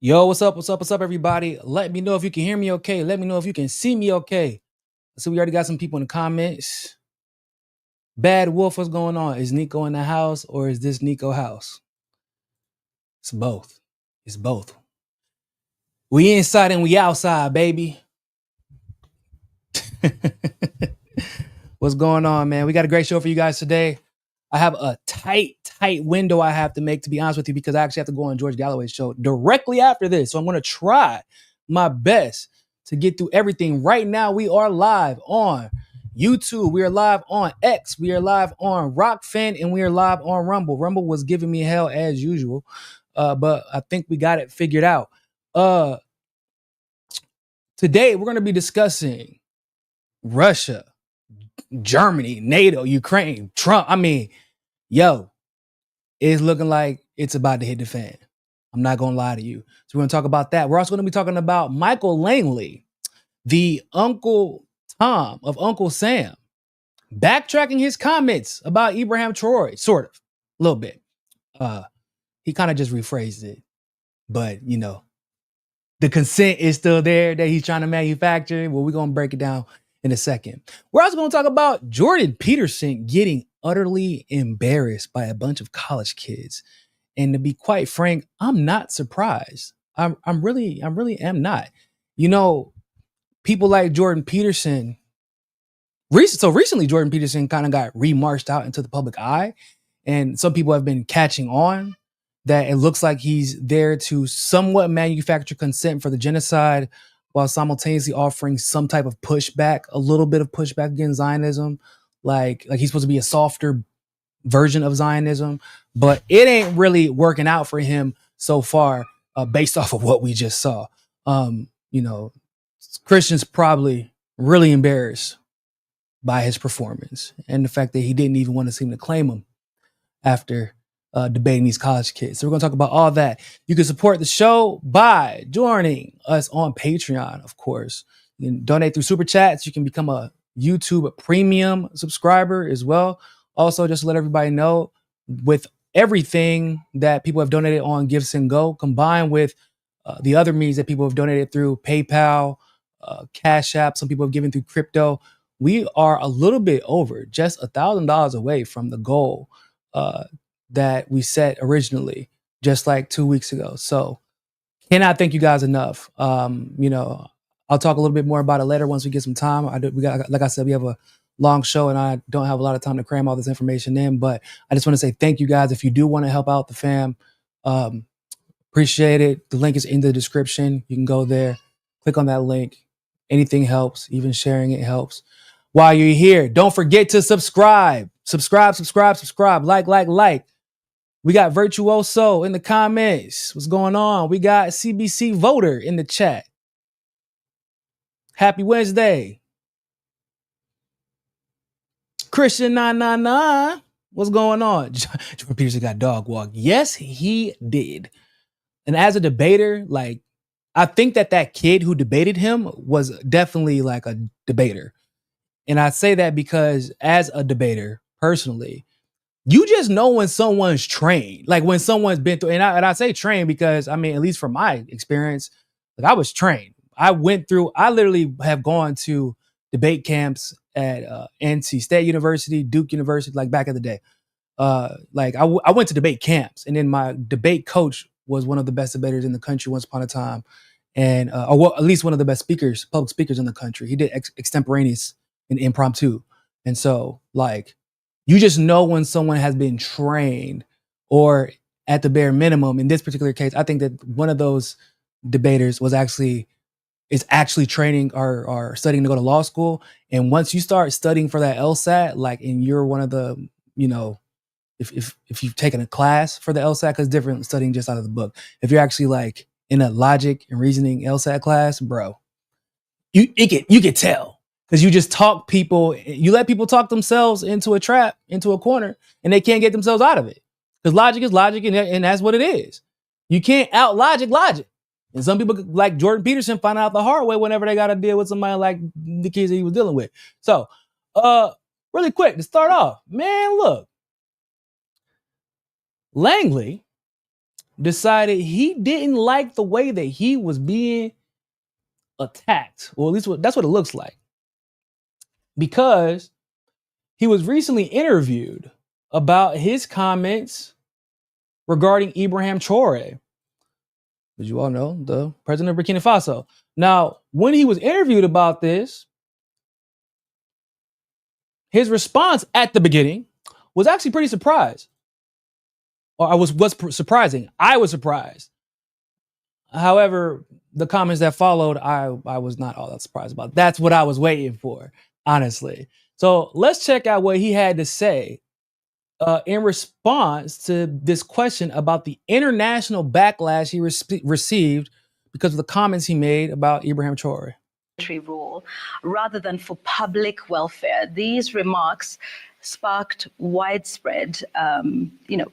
Yo, what's up? What's up? What's up, everybody? Let me know if you can hear me okay. Let me know if you can see me okay. So we already got some people in the comments. Bad Wolf, what's going on? Is Niko in the house or is this Niko House? It's both. It's both. We inside and we outside, baby. What's going on, man? We got a great show for you guys today. I have a tight window I have to make, to be honest with you, because I actually have to go on George Galloway's show directly after this. So I'm going to try my best to get through everything. Right now, we are live on YouTube. We are live on X. We are live on Rockfin, and we are live on Rumble. Rumble was giving me hell as usual, but I think we got it figured out. Today, we're going to be discussing Russia, Germany, NATO, Ukraine, Trump. I mean, yo, it's looking like it's about to hit the fan. I'm not going to lie to you. So we're going to talk about that. We're also going to be talking about Michael Langley, the Uncle Tom of Uncle Sam, backtracking his comments about Ibrahim Traore, sort of, a little bit. He kind of just rephrased it. But, you know, the consent is still there that he's trying to manufacture. Well, we're going to break it down in a second. We're also going to talk about Jordan Peterson getting utterly embarrassed by a bunch of college kids. And to be quite frank, I'm not surprised. I'm really am not. You know, people like Jordan Peterson. Recently, Jordan Peterson kind of got remarched out into the public eye, and some people have been catching on that it looks like he's there to somewhat manufacture consent for the genocide, while simultaneously offering some type of pushback, a little bit of pushback against Zionism, like he's supposed to be a softer version of Zionism, but it ain't really working out for him so far, based off of what we just saw. You know, Christians probably really embarrassed by his performance and the fact that he didn't even want to seem to claim him after debating these college kids. So we're going to talk about all that. You can support the show by joining us on Patreon, of course. You can donate through Super Chats. You can become a YouTube premium subscriber as well. Also, just to let everybody know, with everything that people have donated on Gifts and Go, combined with the other means that people have donated through PayPal, Cash App, some people have given through crypto, we are a little bit over, just $1,000 away from the goal that we set originally, just like 2 weeks ago. So cannot thank you guys enough. You know, I'll talk a little bit more about it later once we get some time. Like I said, we have a long show and I don't have a lot of time to cram all this information in, but I just want to say thank you guys. If you do want to help out the fam, appreciate it. The link is in the description. You can go there, click on that link. Anything helps, even sharing it helps. While you're here, don't forget to subscribe. Subscribe. Like. We got Virtuoso in the comments. What's going on? We got CBC Voter in the chat. Happy Wednesday. Christian 999. What's going on? Jordan Peterson got dog walk. Yes, he did. And as a debater, like, I think that kid who debated him was definitely like a debater. And I say that because as a debater, personally, you just know when someone's trained, like when someone's been through, and I say trained because, I mean, at least from my experience, like I was trained. I literally have gone to debate camps at NC State University, Duke University, like back in the day. Like I went to debate camps, and then my debate coach was one of the best debaters in the country once upon a time. And, or well, at least one of the best public speakers in the country. He did extemporaneous and impromptu. And so, like, you just know when someone has been trained, or at the bare minimum, in this particular case, I think that one of those debaters is actually training or studying to go to law school. And once you start studying for that LSAT, like, and you're one of the, you know, if you've taken a class for the LSAT, because it's different studying just out of the book. If you're actually like in a logic and reasoning LSAT class, bro, you can tell. Because you just you let people talk themselves into a trap, into a corner, and they can't get themselves out of it. Because logic is logic, and that's what it is. You can't out logic. And some people like Jordan Peterson find out the hard way whenever they got to deal with somebody like the kids that he was dealing with. So, really quick to start off, man, look. Langley decided he didn't like the way that he was being attacked. Well, at least that's what it looks like. Because he was recently interviewed about his comments regarding Ibrahim Traore, as you all know, the president of Burkina Faso. Now, when he was interviewed about this, his response at the beginning was actually pretty surprised. Or was surprising. I was surprised. However, the comments that followed, I was not all that surprised about. That's what I was waiting for, honestly. So let's check out what he had to say in response to this question about the international backlash he received because of the comments he made about Ibrahim Traore. Rule rather than for public welfare. These remarks sparked widespread,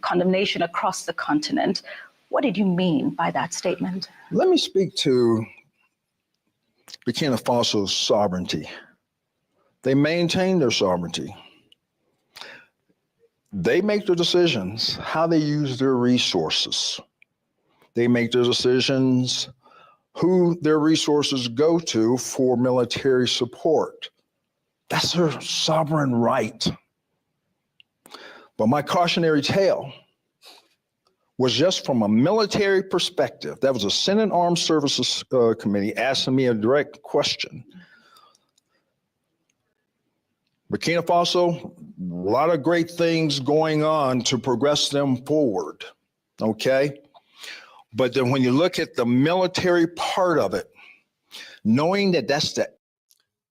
condemnation across the continent. What did you mean by that statement? Let me speak to Burkina Faso's sovereignty. They maintain their sovereignty. They make their decisions how they use their resources. They make their decisions who their resources go to for military support. That's their sovereign right. But my cautionary tale was just from a military perspective. That was a Senate Armed Services Committee asking me a direct question. Burkina Faso, a lot of great things going on to progress them forward, okay? But then when you look at the military part of it, knowing that that's the...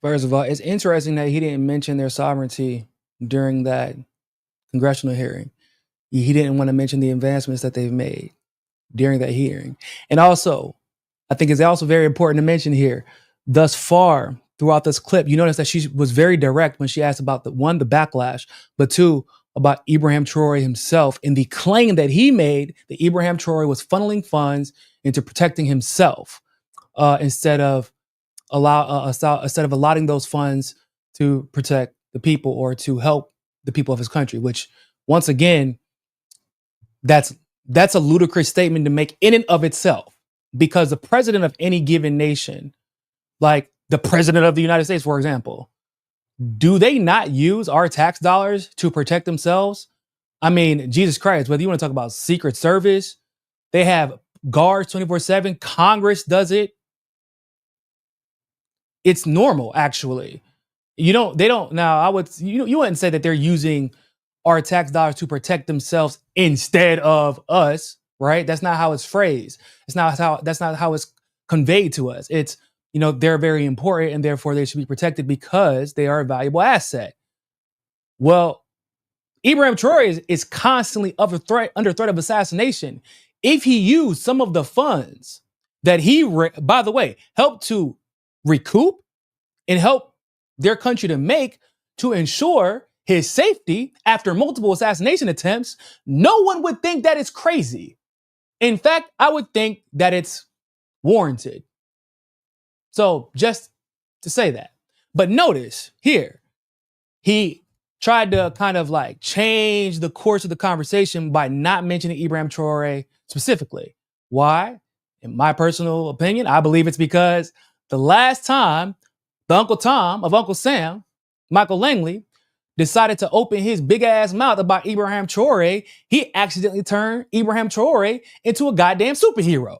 First of all, it's interesting that he didn't mention their sovereignty during that congressional hearing. He didn't want to mention the advancements that they've made during that hearing. And also, I think it's also very important to mention here, thus far throughout this clip, you notice that she was very direct when she asked about the backlash, but two, about Ibrahim Traore himself and the claim that he made that Ibrahim Traore was funneling funds into protecting himself instead of allotting those funds to protect the people or to help the people of his country, which once again, that's a ludicrous statement to make in and of itself, because the president of any given nation, like the president of the United States, for example, do they not use our tax dollars to protect themselves? I mean, Jesus Christ, whether you want to talk about Secret Service, they have guards 24/7. Congress does it. It's normal, actually. You wouldn't say that they're using our tax dollars to protect themselves instead of us, right? That's not how it's phrased. That's not how it's conveyed to us. It's, they're very important and therefore they should be protected because they are a valuable asset. Well, Ibrahim Traore is constantly under threat of assassination. If he used some of the funds that he, by the way, helped to recoup and help their country to make to ensure his safety after multiple assassination attempts, no one would think that it's crazy. In fact, I would think that it's warranted. So just to say that. But notice here, he tried to kind of like change the course of the conversation by not mentioning Ibrahim Traore specifically. Why? In my personal opinion, I believe it's because the last time the Uncle Tom of Uncle Sam, Michael Langley, decided to open his big ass mouth about Ibrahim Traore, he accidentally turned Ibrahim Traore into a goddamn superhero.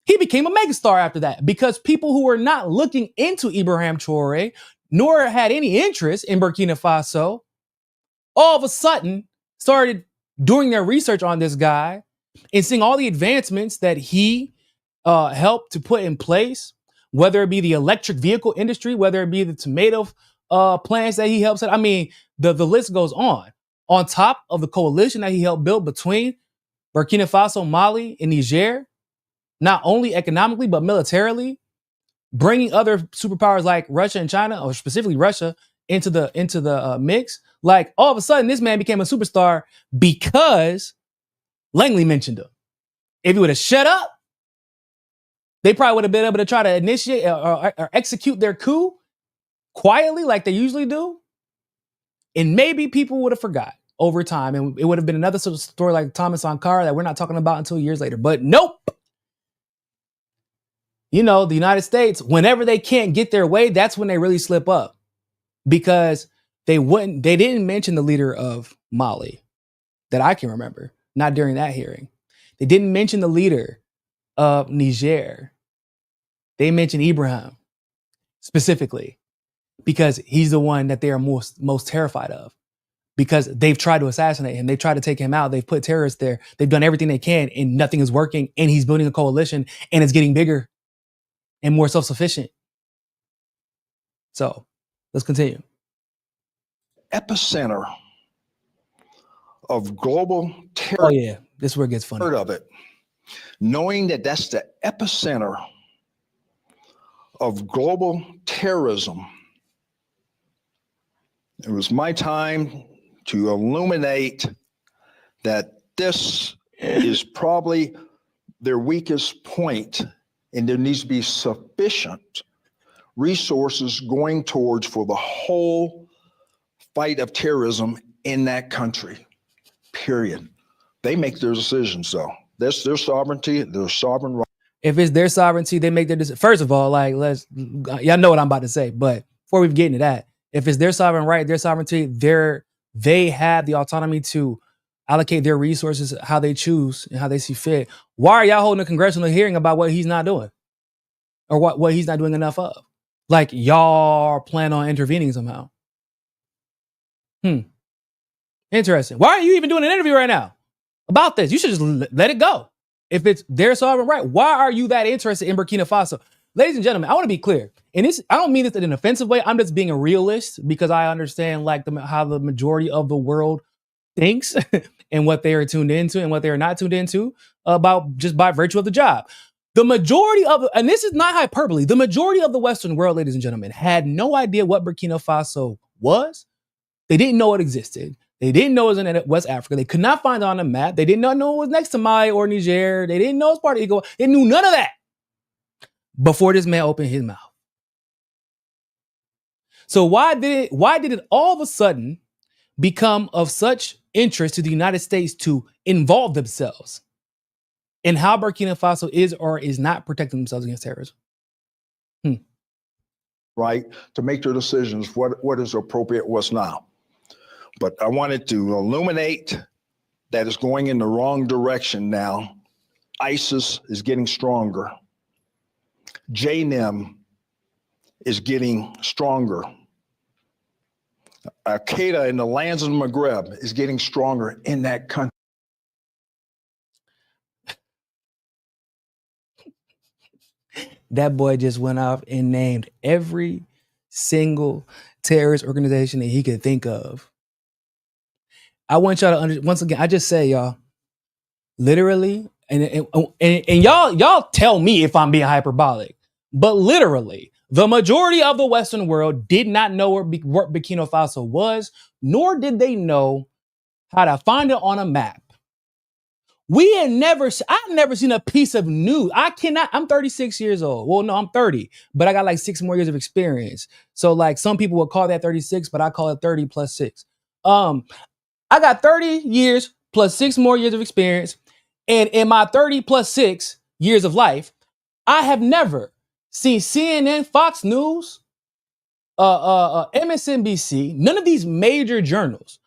He became a megastar after that because people who were not looking into Ibrahim Traore, nor had any interest in Burkina Faso, all of a sudden started doing their research on this guy and seeing all the advancements that he helped to put in place, whether it be the electric vehicle industry, whether it be the tomato plants that he helped set. I mean, the list goes on top of the coalition that he helped build between Burkina Faso, Mali, and Niger, not only economically, but militarily, bringing other superpowers like Russia and China, or specifically Russia, into the mix. Like, all of a sudden, this man became a superstar because Langley mentioned him. If he would have shut up, they probably would have been able to try to initiate or execute their coup quietly like they usually do. And maybe people would have forgot. over time, and it would have been another sort of story like Thomas Sankara that we're not talking about until years later. But nope. You know, the United States, whenever they can't get their way, that's when they really slip up, because they didn't mention the leader of Mali that I can remember, not during that hearing. They didn't mention the leader of Niger. They mentioned Ibrahim specifically because he's the one that they are most terrified of, because they've tried to assassinate him. They've tried to take him out. They've put terrorists there. They've done everything they can and nothing is working. And he's building a coalition and it's getting bigger and more self-sufficient. So let's continue. Epicenter of global terror. Oh yeah, this is where it gets funny. Heard of it. Knowing that that's the epicenter of global terrorism, it was my time to illuminate that this is probably their weakest point, and there needs to be sufficient resources going towards for the whole fight of terrorism in that country, period. They make their decisions, though. That's their sovereignty, their sovereign right. If it's their sovereignty, they make their decision. First of all, like, y'all know what I'm about to say, but before we get into that, if it's their sovereign right, their sovereignty, they have the autonomy to allocate their resources how they choose and how they see fit. Why are y'all holding a congressional hearing about what he's not doing or what he's not doing enough of? Like, y'all plan on intervening somehow. Interesting. Why are you even doing an interview right now about this? You should just let it go. If it's their sovereign right, why are you that interested in Burkina Faso? Ladies and gentlemen, I want to be clear. And this, I don't mean this in an offensive way. I'm just being a realist because I understand like how the majority of the world thinks and what they are tuned into and what they are not tuned into about just by virtue of the job. The majority of, and this is not hyperbole, the majority of the Western world, ladies and gentlemen, had no idea what Burkina Faso was. They didn't know it existed. They didn't know it was in West Africa. They could not find it on a map. They did not know it was next to Mali or Niger. They didn't know it was part of Eco. They knew none of that before this man opened his mouth. So why did it all of a sudden become of such interest to the United States to involve themselves in how Burkina Faso is or is not protecting themselves against terrorism? Right, to make their decisions, what is appropriate, what's not. But I wanted to illuminate that it's going in the wrong direction now. ISIS is getting stronger. JNIM is getting stronger. Al-Qaeda in the lands of the Maghreb is getting stronger in that country. That boy just went off and named every single terrorist organization that he could think of. I want y'all to understand, once again, I just say, y'all, literally, and y'all tell me if I'm being hyperbolic, but literally, the majority of the Western world did not know what Burkina Faso was, nor did they know how to find it on a map. I've never seen a piece of news. I'm 36 years old. Well, no, I'm 30, but I got like 6 more years of experience. So like some people would call that 36, but I call it 30 plus 6. I got 30 years plus 6 more years of experience. And in my 30 plus 6 years of life, I have never seen CNN, Fox News, MSNBC, none of these major journals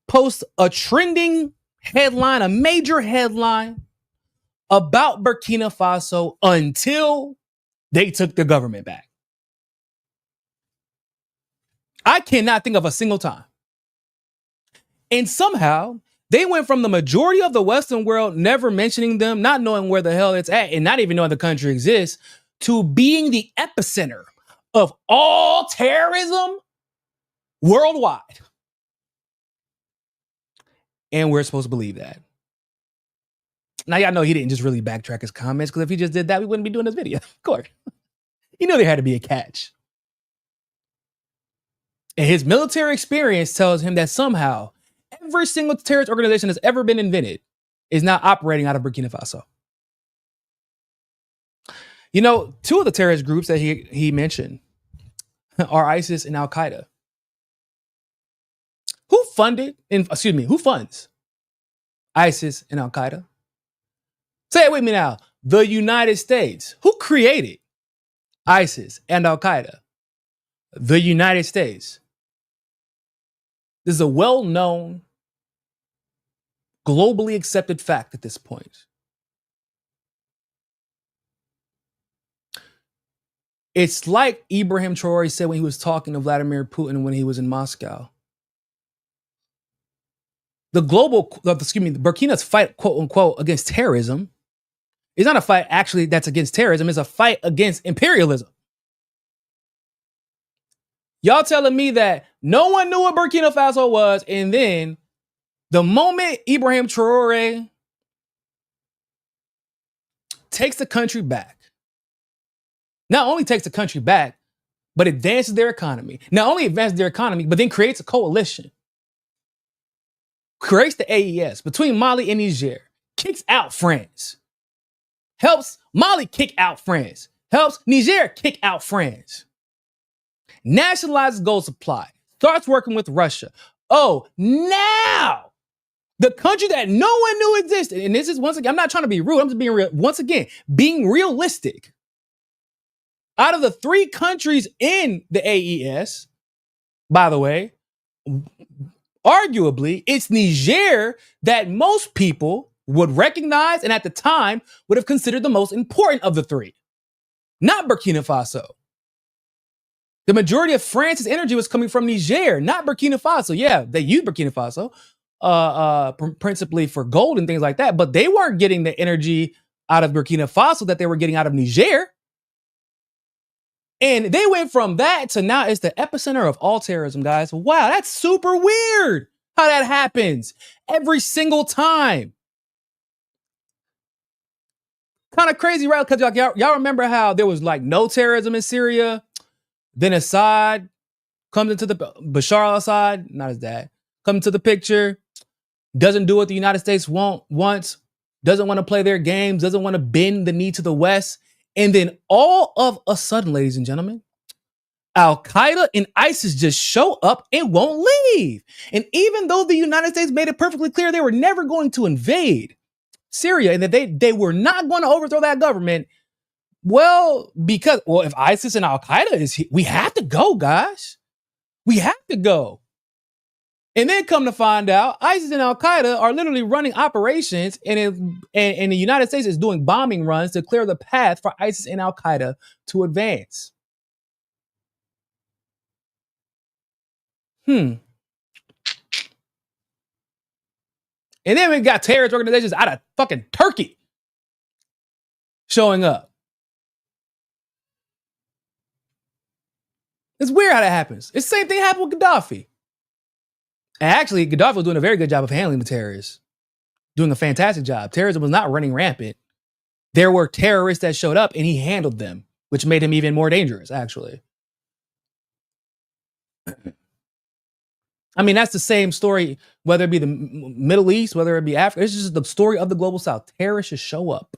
post a trending headline, a major headline about Burkina Faso until they took the government back. I cannot think of a single time. And somehow they went from the majority of the Western world never mentioning them, not knowing where the hell it's at, and not even knowing the country exists, to being the epicenter of all terrorism worldwide. And we're supposed to believe that. Now, y'all know he didn't just really backtrack his comments, because if he just did that, we wouldn't be doing this video. Of course. You know there had to be a catch. And his military experience tells him that somehow every single terrorist organization that's ever been invented is now operating out of Burkina Faso. You know, 2 of the terrorist groups that he mentioned are ISIS and Al-Qaeda, Who funds ISIS and Al-Qaeda? Say it with me now. The United States. Who created ISIS and Al-Qaeda? The United States. This is a well-known, globally accepted fact at this point. It's like Ibrahim Traore said when he was talking to Vladimir Putin when he was in Moscow. Burkina's fight, quote unquote, against terrorism is not a fight actually that's against terrorism. It's a fight against imperialism. Y'all telling me that no one knew what Burkina Faso was, and then the moment Ibrahim Traore takes the country back, not only takes the country back, but advances their economy. Not only advances their economy, but then creates a coalition. Creates the AES between Mali and Niger. Kicks out France. Helps Mali kick out France. Helps Niger kick out France. Nationalizes gold supply. Starts working with Russia. Oh, now the country that no one knew existed. And this is, once again, I'm not trying to be rude. I'm just being real. Once again, being realistic. Out of the 3 countries in the AES, by the way, arguably, it's Niger that most people would recognize and at the time would have considered the most important of the 3. Not Burkina Faso. The majority of France's energy was coming from Niger, not Burkina Faso. Yeah, they used Burkina Faso principally for gold and things like that, but they weren't getting the energy out of Burkina Faso that they were getting out of Niger. And they went from that to now it's the epicenter of all terrorism, guys. Wow, that's super weird how that happens every single time. Kind of crazy, right? Because y'all remember how there was like no terrorism in Syria? Then Assad comes into the Bashar al-Assad, not his dad, comes into the picture, doesn't do what the United States wants, doesn't want to play their games, doesn't want to bend the knee to the West. And then all of a sudden, ladies and gentlemen, Al-Qaeda and ISIS just show up and won't leave. And even though the United States made it perfectly clear they were never going to invade Syria and that they were not going to overthrow that government, if ISIS and Al-Qaeda is here, we have to go, guys. We have to go. And then come to find out, ISIS and Al-Qaeda are literally running operations, and the United States is doing bombing runs to clear the path for ISIS and Al-Qaeda to advance. And then we got terrorist organizations out of fucking Turkey showing up. It's weird how that happens. It's the same thing happened with Gaddafi. And actually, Gaddafi was doing a very good job of handling the terrorists. Doing a fantastic job. Terrorism was not running rampant. There were terrorists that showed up and he handled them, which made him even more dangerous, actually. I mean, that's the same story, whether it be the Middle East, whether it be Africa. It's just the story of the global South. Terrorists just show up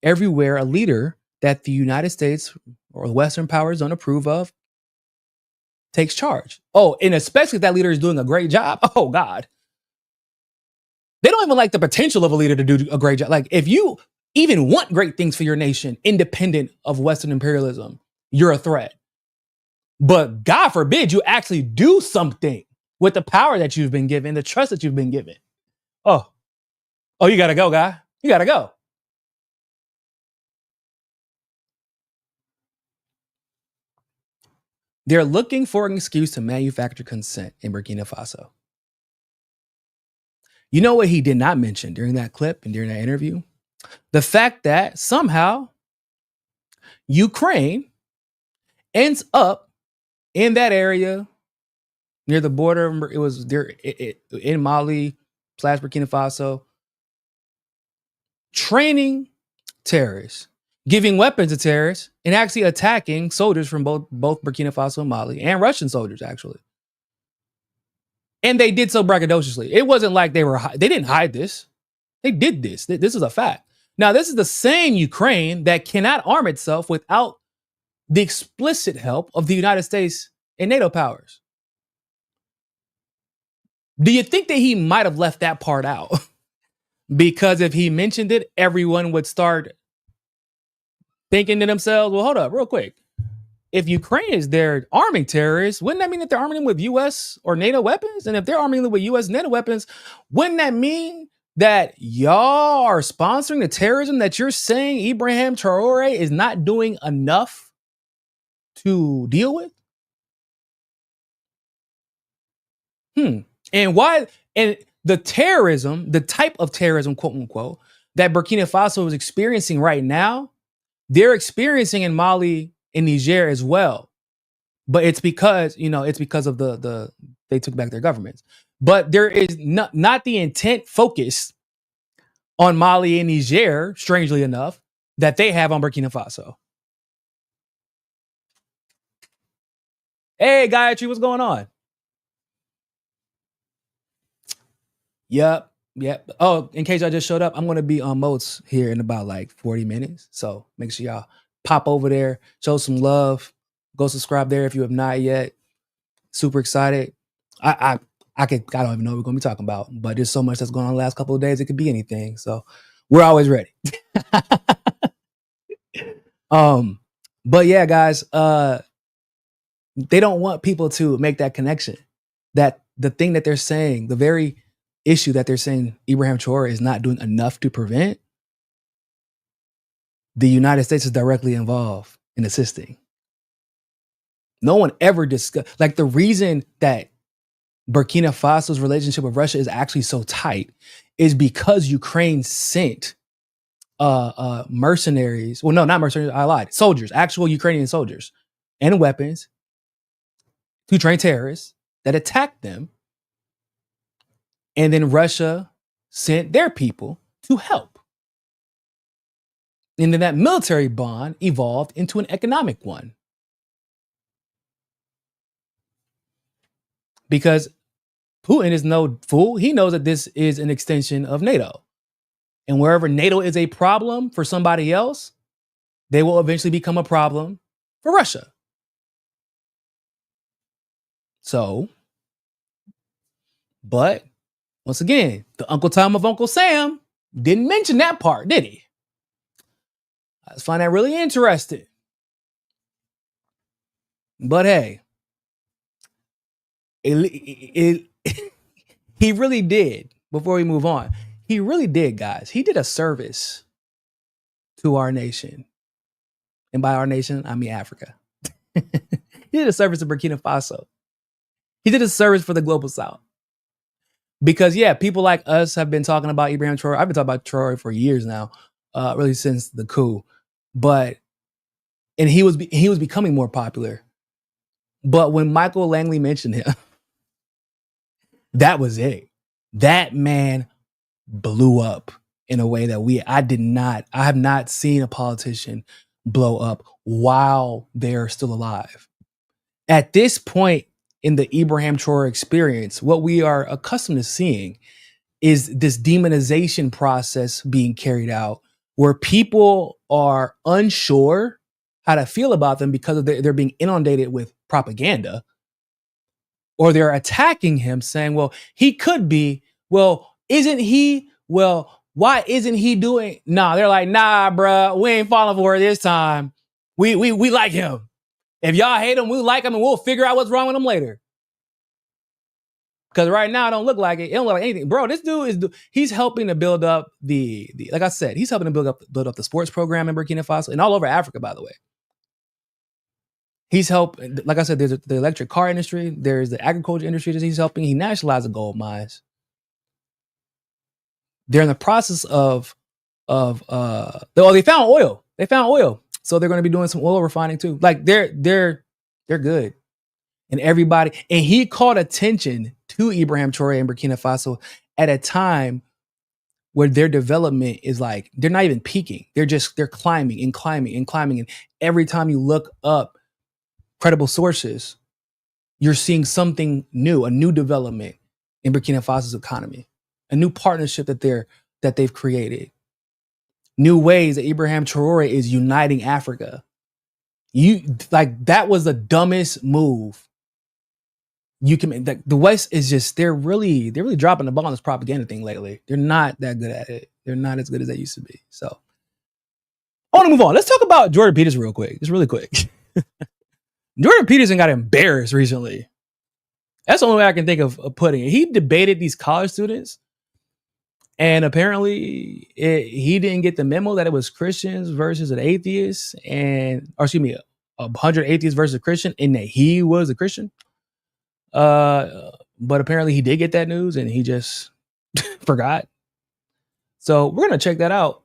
everywhere a leader that the United States or the Western powers don't approve of takes charge. Oh, and especially if that leader is doing a great job. Oh, God. They don't even like the potential of a leader to do a great job. Like, if you even want great things for your nation, independent of Western imperialism, you're a threat. But God forbid you actually do something with the power that you've been given, the trust that you've been given. Oh, you got to go, guy. You got to go. They're looking for an excuse to manufacture consent in Burkina Faso. You know what he did not mention during that clip and during that interview? The fact that somehow Ukraine ends up in that area near the border. It was there in Mali / Burkina Faso, training terrorists, giving weapons to terrorists, and actually attacking soldiers from both Burkina Faso and Mali, and Russian soldiers, actually. And they did so braggadociously. It wasn't like they didn't hide this. They did this. This is a fact. Now, this is the same Ukraine that cannot arm itself without the explicit help of the United States and NATO powers. Do you think that he might have left that part out? Because if he mentioned it, everyone would start thinking to themselves, well, hold up real quick. If Ukraine is there arming terrorists, wouldn't that mean that they're arming them with US or NATO weapons? And if they're arming them with US and NATO weapons, wouldn't that mean that y'all are sponsoring the terrorism that you're saying Ibrahim Traore is not doing enough to deal with? And why? And the terrorism, the type of terrorism, quote unquote, that Burkina Faso is experiencing right now, they're experiencing in Mali and Niger as well. But it's because, it's because of the they took back their governments. But there is not the intent focus on Mali and Niger, strangely enough, that they have on Burkina Faso. Hey, Gayatri, what's going on? Yep. Oh, in case I just showed up, I'm going to be on Moats here in about like 40 minutes. So make sure y'all pop over there, show some love, go subscribe there if you have not yet. Super excited. I don't even know what we're going to be talking about, but there's so much that's going on the last couple of days. It could be anything. So we're always ready. But yeah, guys, they don't want people to make that connection, that the thing that they're saying, the very issue that they're saying Ibrahim Traore is not doing enough to prevent, the United States is directly involved in assisting. No one ever discussed, like, the reason that Burkina Faso's relationship with Russia is actually so tight is because Ukraine sent mercenaries. Well, no, not mercenaries. I lied. Soldiers, actual Ukrainian soldiers and weapons to train terrorists that attacked them. And then Russia sent their people to help. And then that military bond evolved into an economic one. Because Putin is no fool. He knows that this is an extension of NATO. And wherever NATO is a problem for somebody else, they will eventually become a problem for Russia. So, but once again, the Uncle Tom of Uncle Sam didn't mention that part, did he? I just find that really interesting. But hey, he really did, before we move on, he really did, guys. He did a service to our nation. And by our nation, I mean Africa. He did a service to Burkina Faso. He did a service for the global South. Because, yeah, people like us have been talking about Ibrahim Traore. I've been talking about Traore for years now, really since the coup. And he was becoming more popular. But when Michael Langley mentioned him, that was it. That man blew up in a way that I have not seen a politician blow up while they're still alive. At this point in the Ibrahim Traore experience, what we are accustomed to seeing is this demonization process being carried out where people are unsure how to feel about them because they're being inundated with propaganda, or they're attacking him saying, well, he could be, well, isn't he, well, why isn't he doing? Nah, they're like, nah, bruh, we ain't falling for it this time. We like him. If y'all hate him, we like him, and we'll figure out what's wrong with him later. Because right now, it don't look like it. It don't look like anything. Bro, this dude he's helping to build up the like I said, he's helping to build up the sports program in Burkina Faso and all over Africa, by the way. He's helping, like I said, there's the electric car industry, there's the agriculture industry that he's helping. He nationalized the gold mines. They're in the process of they found oil. They found oil. So they're going to be doing some oil refining too. Like they're good. And everybody, and he called attention to Ibrahim Traore and Burkina Faso at a time where their development is like, they're not even peaking. They're climbing and climbing and climbing. And every time you look up credible sources, you're seeing something new, a new development in Burkina Faso's economy, a new partnership that they've created, new ways that Ibrahim Traore is uniting Africa. That was the dumbest move you can, the West is just, they're really dropping the ball on this propaganda thing lately. They're not that good at it. They're not as good as they used to be. So I want to move on. Let's talk about Jordan Peterson real quick. Just really quick. Jordan Peterson got embarrassed recently. That's the only way I can think of putting it. He debated these college students, and apparently he didn't get the memo that it was Christians versus an atheist, or excuse me, 100 atheists versus a Christian, and that he was a Christian. But apparently he did get that news, and he just forgot. So we're gonna check that out,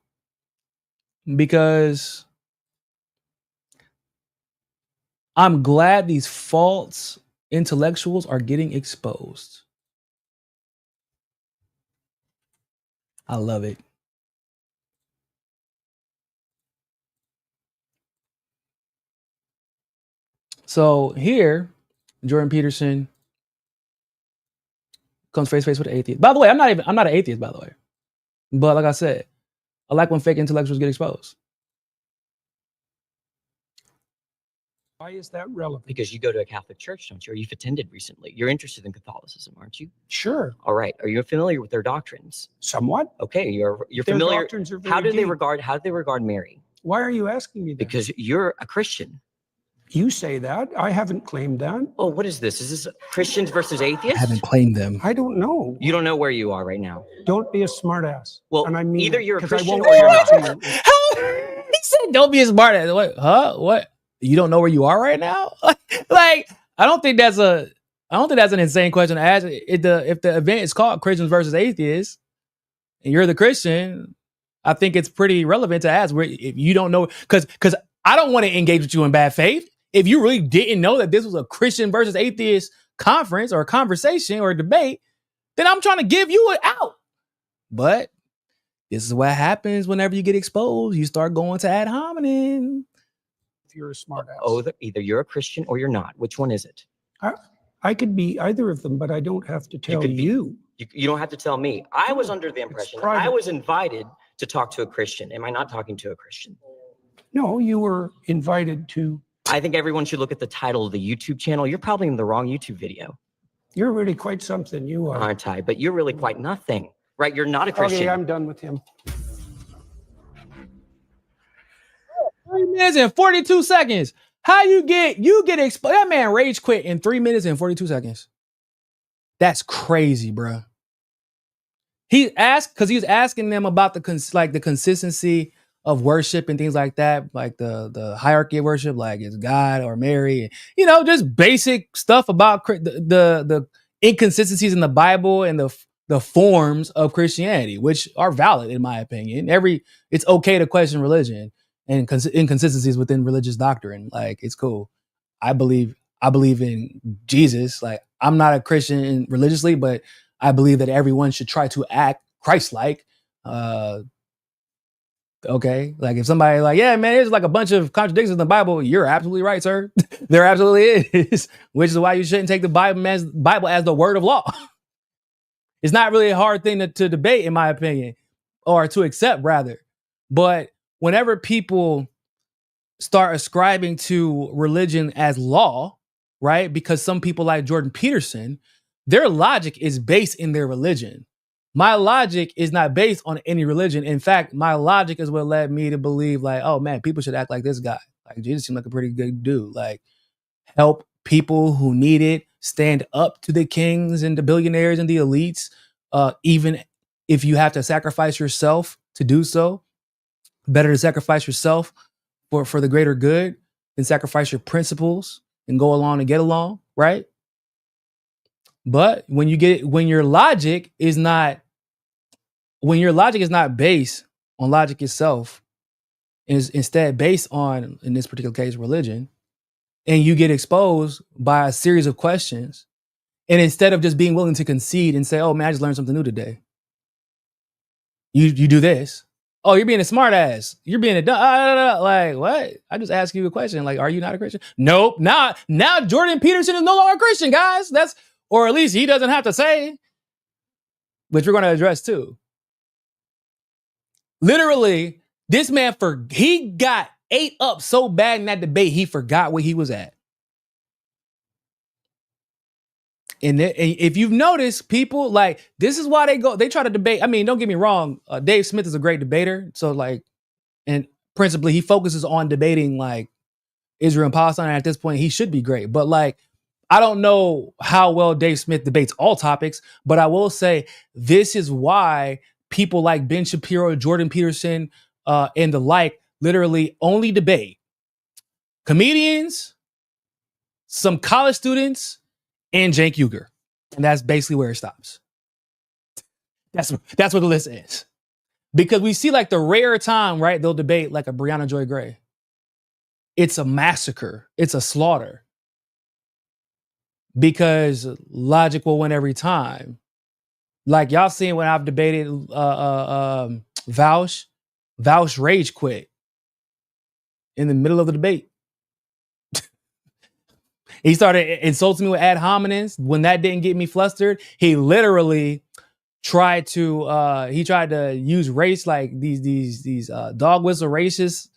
because I'm glad these false intellectuals are getting exposed. I love it. So here, Jordan Peterson comes face to face with an atheist. By the way, I'm not an atheist, by the way. But like I said, I like when fake intellectuals get exposed. Why is that relevant? Because you go to a Catholic church, don't you? Or you've attended recently. You're interested in Catholicism, aren't you? Sure. All right. Are you familiar with their doctrines? Somewhat. Okay, you're Their familiar. doctrines are very How do they deep. regard Mary? Why are you asking me that? Because you're a Christian. You say that. I haven't claimed that. Oh, what is this? Is this Christians versus I atheists? haven't claimed them. I don't know. You don't know where you are right now. Don't be a smartass. Well, and I mean either it, you're a 'cause I Christian won't or you're talk not. to you. He said, "Don't be a smart ass." What? Huh? What? You don't know where you are right now? Like, I don't think that's an insane question to ask. If the event is called Christians versus atheists, and you're the Christian, I think it's pretty relevant to ask where, if you don't know, because I don't want to engage with you in bad faith. If you really didn't know that this was a Christian versus atheist conference or a conversation or a debate, then I'm trying to give you an out. But this is what happens whenever you get exposed. You start going to ad hominem. If you're a smartass. Oh, either you're a Christian or you're not. Which one is it? I could be either of them, but I don't have to tell could be- you. You don't have to tell me. I was under the impression private. I was invited to talk to a Christian. Am I not talking to a Christian? No, you were invited to. I think everyone should look at the title of the YouTube channel. You're probably in the wrong YouTube video, You're really quite something. You are. aren't I? But you're really quite nothing, right? You're not a Christian. Okay, I'm done with him. 3 minutes and 42 seconds. How you get exposed? That man rage quit in 3 minutes and 42 seconds. That's crazy, bro. He was asking them about the consistency of worship and things like that, like the hierarchy of worship, like is God or Mary, just basic stuff about the inconsistencies in the Bible and the forms of Christianity, which are valid in my opinion. It's okay to question religion and inconsistencies within religious doctrine. Like, it's cool. I believe in Jesus. Like, I'm not a Christian religiously, but I believe that everyone should try to act Christ-like. Okay, like if somebody like, yeah, man, there's like a bunch of contradictions in the Bible. You're absolutely right, sir. There absolutely is, which is why you shouldn't take the Bible as the word of law. It's not really a hard thing to debate, in my opinion, or to accept rather. But whenever people start ascribing to religion as law, right? Because some people like Jordan Peterson, their logic is based in their religion. My logic is not based on any religion. In fact, my logic is what led me to believe, like, oh man, people should act like this guy. Like, Jesus seemed like a pretty good dude. Like, help people who need it, stand up to the kings and the billionaires and the elites, even if you have to sacrifice yourself to do so. Better to sacrifice yourself for the greater good than sacrifice your principles and go along and get along, right? But when your logic is not based on logic itself, is instead based on, in this particular case, religion, and you get exposed by a series of questions, and instead of just being willing to concede and say, oh man, I just learned something new today, you do this. Oh, you're being a smart ass. You're being a dumb. Like, what? I just asked you a question. Like, are you not a Christian? Nope. Now Jordan Peterson is no longer a Christian, guys. Or at least he doesn't have to say, which we're going to address too. Literally, this man, he got ate up so bad in that debate, he forgot where he was at. And if you've noticed, people like, this is why they try to debate. I mean, don't get me wrong. Dave Smith is a great debater. So like, and principally he focuses on debating like Israel and Palestine. And at this point, he should be great. But like, I don't know how well Dave Smith debates all topics, but I will say this is why people like Ben Shapiro, Jordan Peterson, and the like literally only debate comedians, some college students, and Cenk Uygur. And that's basically where it stops. That's what the list is. Because we see like the rare time, right? They'll debate like a Breonna Joy Gray. It's a massacre. It's a slaughter. Because logic will win every time. Like y'all seen when I've debated Vaush rage quit in the middle of the debate. He started insulting me with ad hominems. When that didn't get me flustered, he literally tried to use race like these dog whistle racist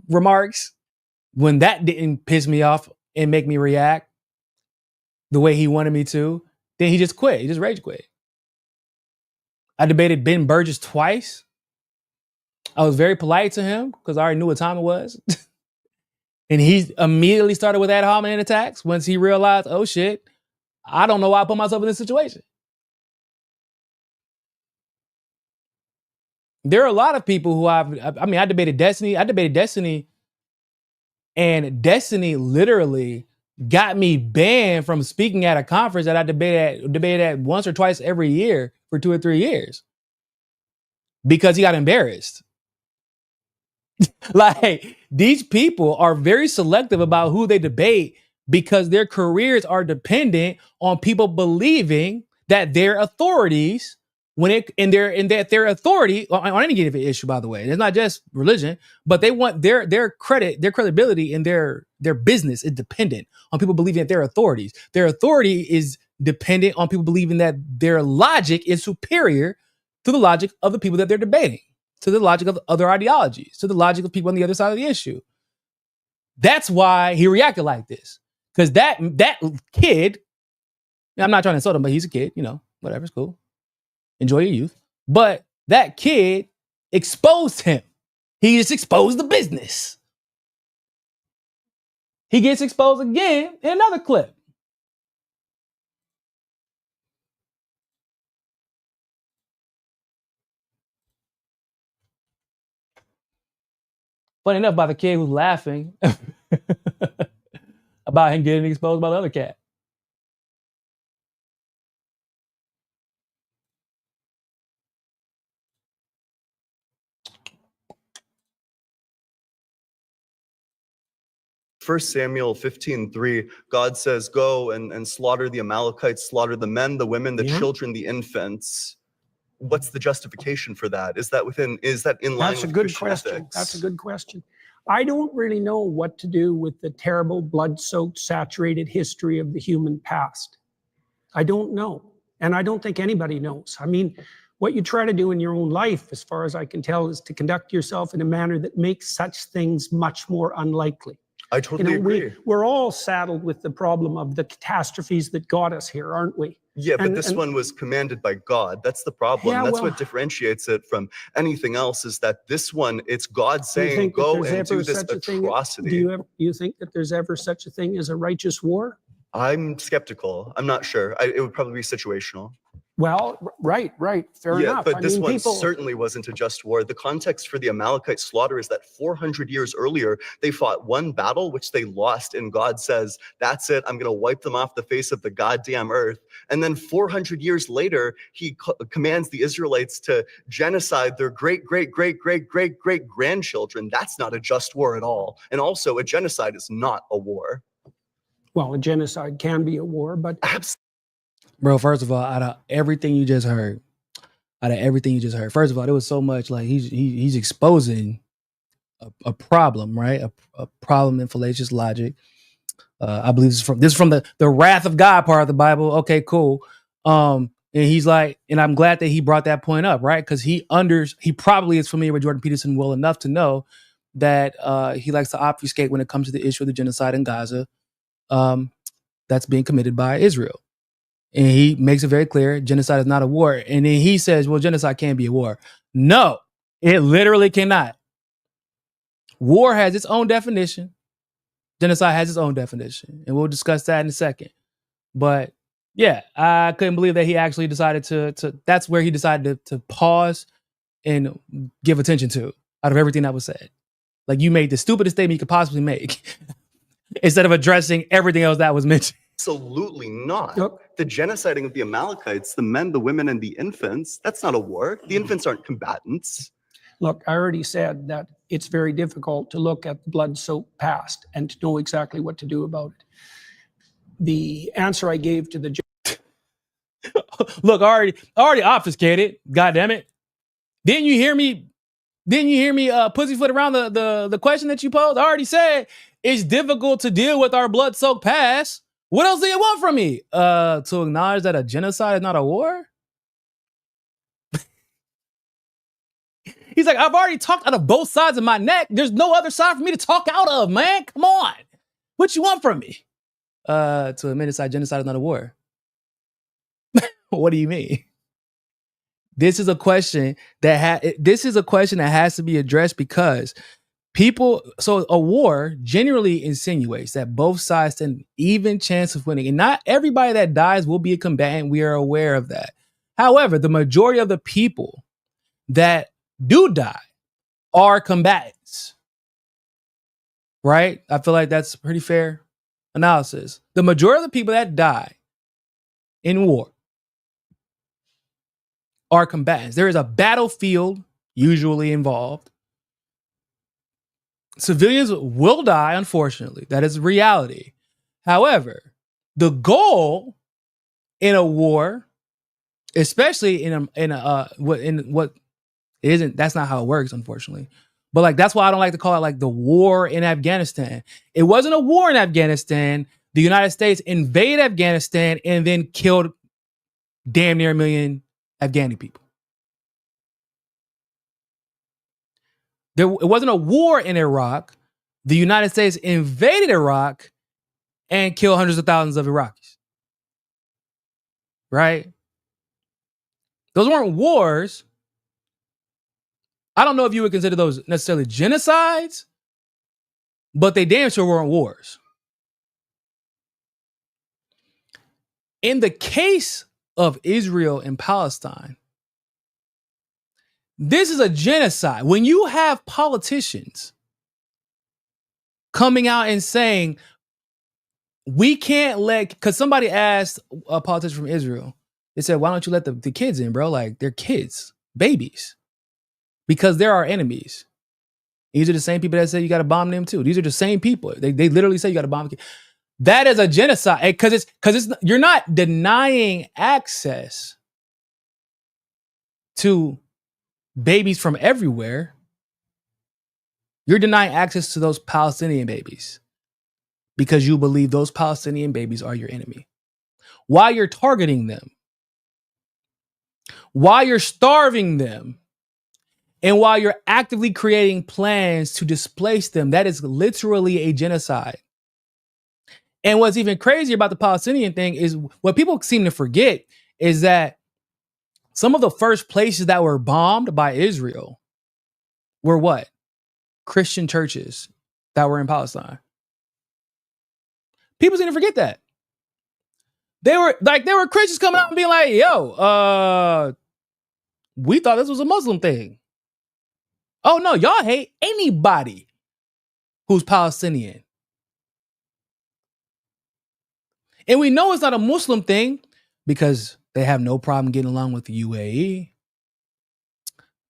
remarks. When that didn't piss me off and make me react the way he wanted me to, then he just quit. He just rage quit. I debated Ben Burgess twice. I was very polite to him because I already knew what time it was. And he immediately started with ad hominem attacks once he realized, oh shit, I don't know why I put myself in this situation. There are a lot of people who I debated Destiny. I debated Destiny, and Destiny literally got me banned from speaking at a conference that I debated at once or twice every year for 2 or 3 years because he got embarrassed. Like, these people are very selective about who they debate because their careers are dependent on people believing that they're authorities that their authority on any given issue, by the way. It's not just religion, but they want their credibility in their business is dependent on people believing that they're authorities. Their authority is dependent on people believing that their logic is superior to the logic of the people that they're debating, to the logic of other ideologies, to the logic of people on the other side of the issue. That's why he reacted like this. Because that kid, I'm not trying to insult him, but he's a kid, whatever, it's cool. Enjoy your youth. But that kid exposed him. He just exposed the business. He gets exposed again in another clip. Funny enough, by the kid who's laughing about him getting exposed by the other cat. First Samuel 15:3, God says, go and slaughter the Amalekites, slaughter the men, the women, the children, the infants. What's the justification for that? Is that in line with Christian ethics? That's a good question. I don't really know what to do with the terrible, blood-soaked, saturated history of the human past. I don't know. And I don't think anybody knows. I mean, what you try to do in your own life, as far as I can tell, is to conduct yourself in a manner that makes such things much more unlikely. I totally agree. We're all saddled with the problem of the catastrophes that got us here, aren't we? Yeah, but this one was commanded by God. That's the problem. That's what differentiates it from anything else, is that this one, it's God saying, go and do this atrocity. Do you think that there's ever such a thing as a righteous war? I'm skeptical. I'm not sure. It would probably be situational. Well, right. Fair enough. But this one certainly wasn't a just war. The context for the Amalekite slaughter is that 400 years earlier, they fought one battle, which they lost. And God says, that's it. I'm going to wipe them off the face of the goddamn earth. And then 400 years later, he commands the Israelites to genocide their great grandchildren. That's not a just war at all. And also, a genocide is not a war. Well, a genocide can be a war, but... Bro, first of all, out of everything you just heard, first of all, there was so much like he's exposing a problem, right? A problem in fallacious logic. I believe this is from the wrath of God part of the Bible. Okay, cool. And he's like, and I'm glad that he brought that point up, right? Because he probably is familiar with Jordan Peterson well enough to know that he likes to obfuscate when it comes to the issue of the genocide in Gaza that's being committed by Israel. And he makes it very clear, genocide is not a war. And then he says, well, genocide can't be a war. No, it literally cannot. War has its own definition. Genocide has its own definition. And we'll discuss that in a second. But yeah, I couldn't believe that he actually decided to that's where he decided to pause and give attention to out of everything that was said. Like, you made the stupidest statement you could possibly make instead of addressing everything else that was mentioned. Absolutely not. Yep. The genociding of the Amalekites, the men, the women, and the infants, that's not a war. The infants aren't combatants. Look, I already said that it's very difficult to look at the blood-soaked past and to know exactly what to do about it. The answer I gave to the Look, already obfuscated. God damn it! Didn't you hear me? Pussyfoot around the question that you posed? I already said it's difficult to deal with our blood-soaked past. What else do you want from me? To acknowledge that a genocide is not a war? He's like, I've already talked out of both sides of my neck. There's no other side for me to talk out of, man. Come on. What you want from me? To admit it's genocide is not a war. What do you mean? This is a question that has to be addressed because so a war generally insinuates that both sides stand an even chance of winning. And not everybody that dies will be a combatant. We are aware of that. However, the majority of the people that do die are combatants. Right? I feel like that's pretty fair analysis. The majority of the people that die in war are combatants. There is a battlefield usually involved. Civilians will die, unfortunately. That is reality. However, the goal in a war, especially that's not how it works, unfortunately. But like, that's why I don't like to call it like the war in Afghanistan. It wasn't a war in Afghanistan. The United States invaded Afghanistan and then killed damn near 1 million Afghani people. It wasn't a war in Iraq. The United States invaded Iraq and killed hundreds of thousands of Iraqis. Right? Those weren't wars. I don't know if you would consider those necessarily genocides, but they damn sure weren't wars. In the case of Israel and Palestine, this is a genocide. When you have politicians coming out and saying, we can't because somebody asked a politician from Israel, they said, why don't you let the kids in, bro? Like, they're kids, babies, because they're our enemies. These are the same people that say you got to bomb them too. These are the same people. They literally say you got to bomb them. That is a genocide because you're not denying access to babies from everywhere. You're denying access to those Palestinian babies because you believe those Palestinian babies are your enemy. While you're targeting them, while you're starving them, and while you're actively creating plans to displace them, that is literally a genocide. And what's even crazier about the Palestinian thing is what people seem to forget is that some of the first places that were bombed by Israel were what? Christian churches that were in Palestine. People seem to forget that. There were Christians coming out and being like, yo, we thought this was a Muslim thing. Oh no, y'all hate anybody who's Palestinian. And we know it's not a Muslim thing because they have no problem getting along with the UAE.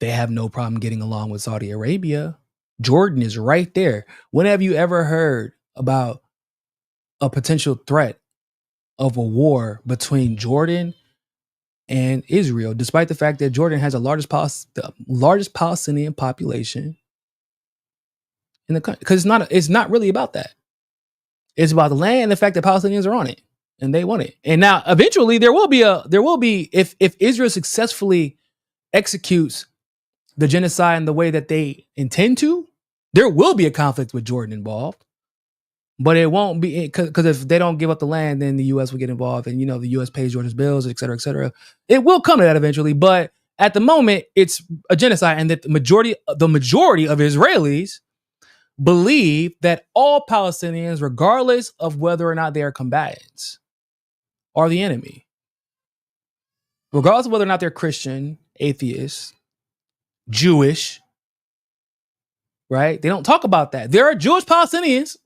They have no problem getting along with Saudi Arabia. Jordan is right there. When have you ever heard about a potential threat of a war between Jordan and Israel, despite the fact that Jordan has the largest Palestinian population in the country? Because it's not really about that. It's about the land and the fact that Palestinians are on it and they want it. And now eventually there will be if Israel successfully executes the genocide in the way that they intend to, there will be a conflict with Jordan involved. But it won't be, because if they don't give up the land, then the U.S. will get involved, and the U.S. pays Georgia's bills, et cetera, et cetera. It will come to that eventually, but at the moment, it's a genocide, and that the majority of Israelis believe that all Palestinians, regardless of whether or not they are combatants, are the enemy, regardless of whether or not they're Christian, atheist, Jewish. Right? They don't talk about that. There are Jewish Palestinians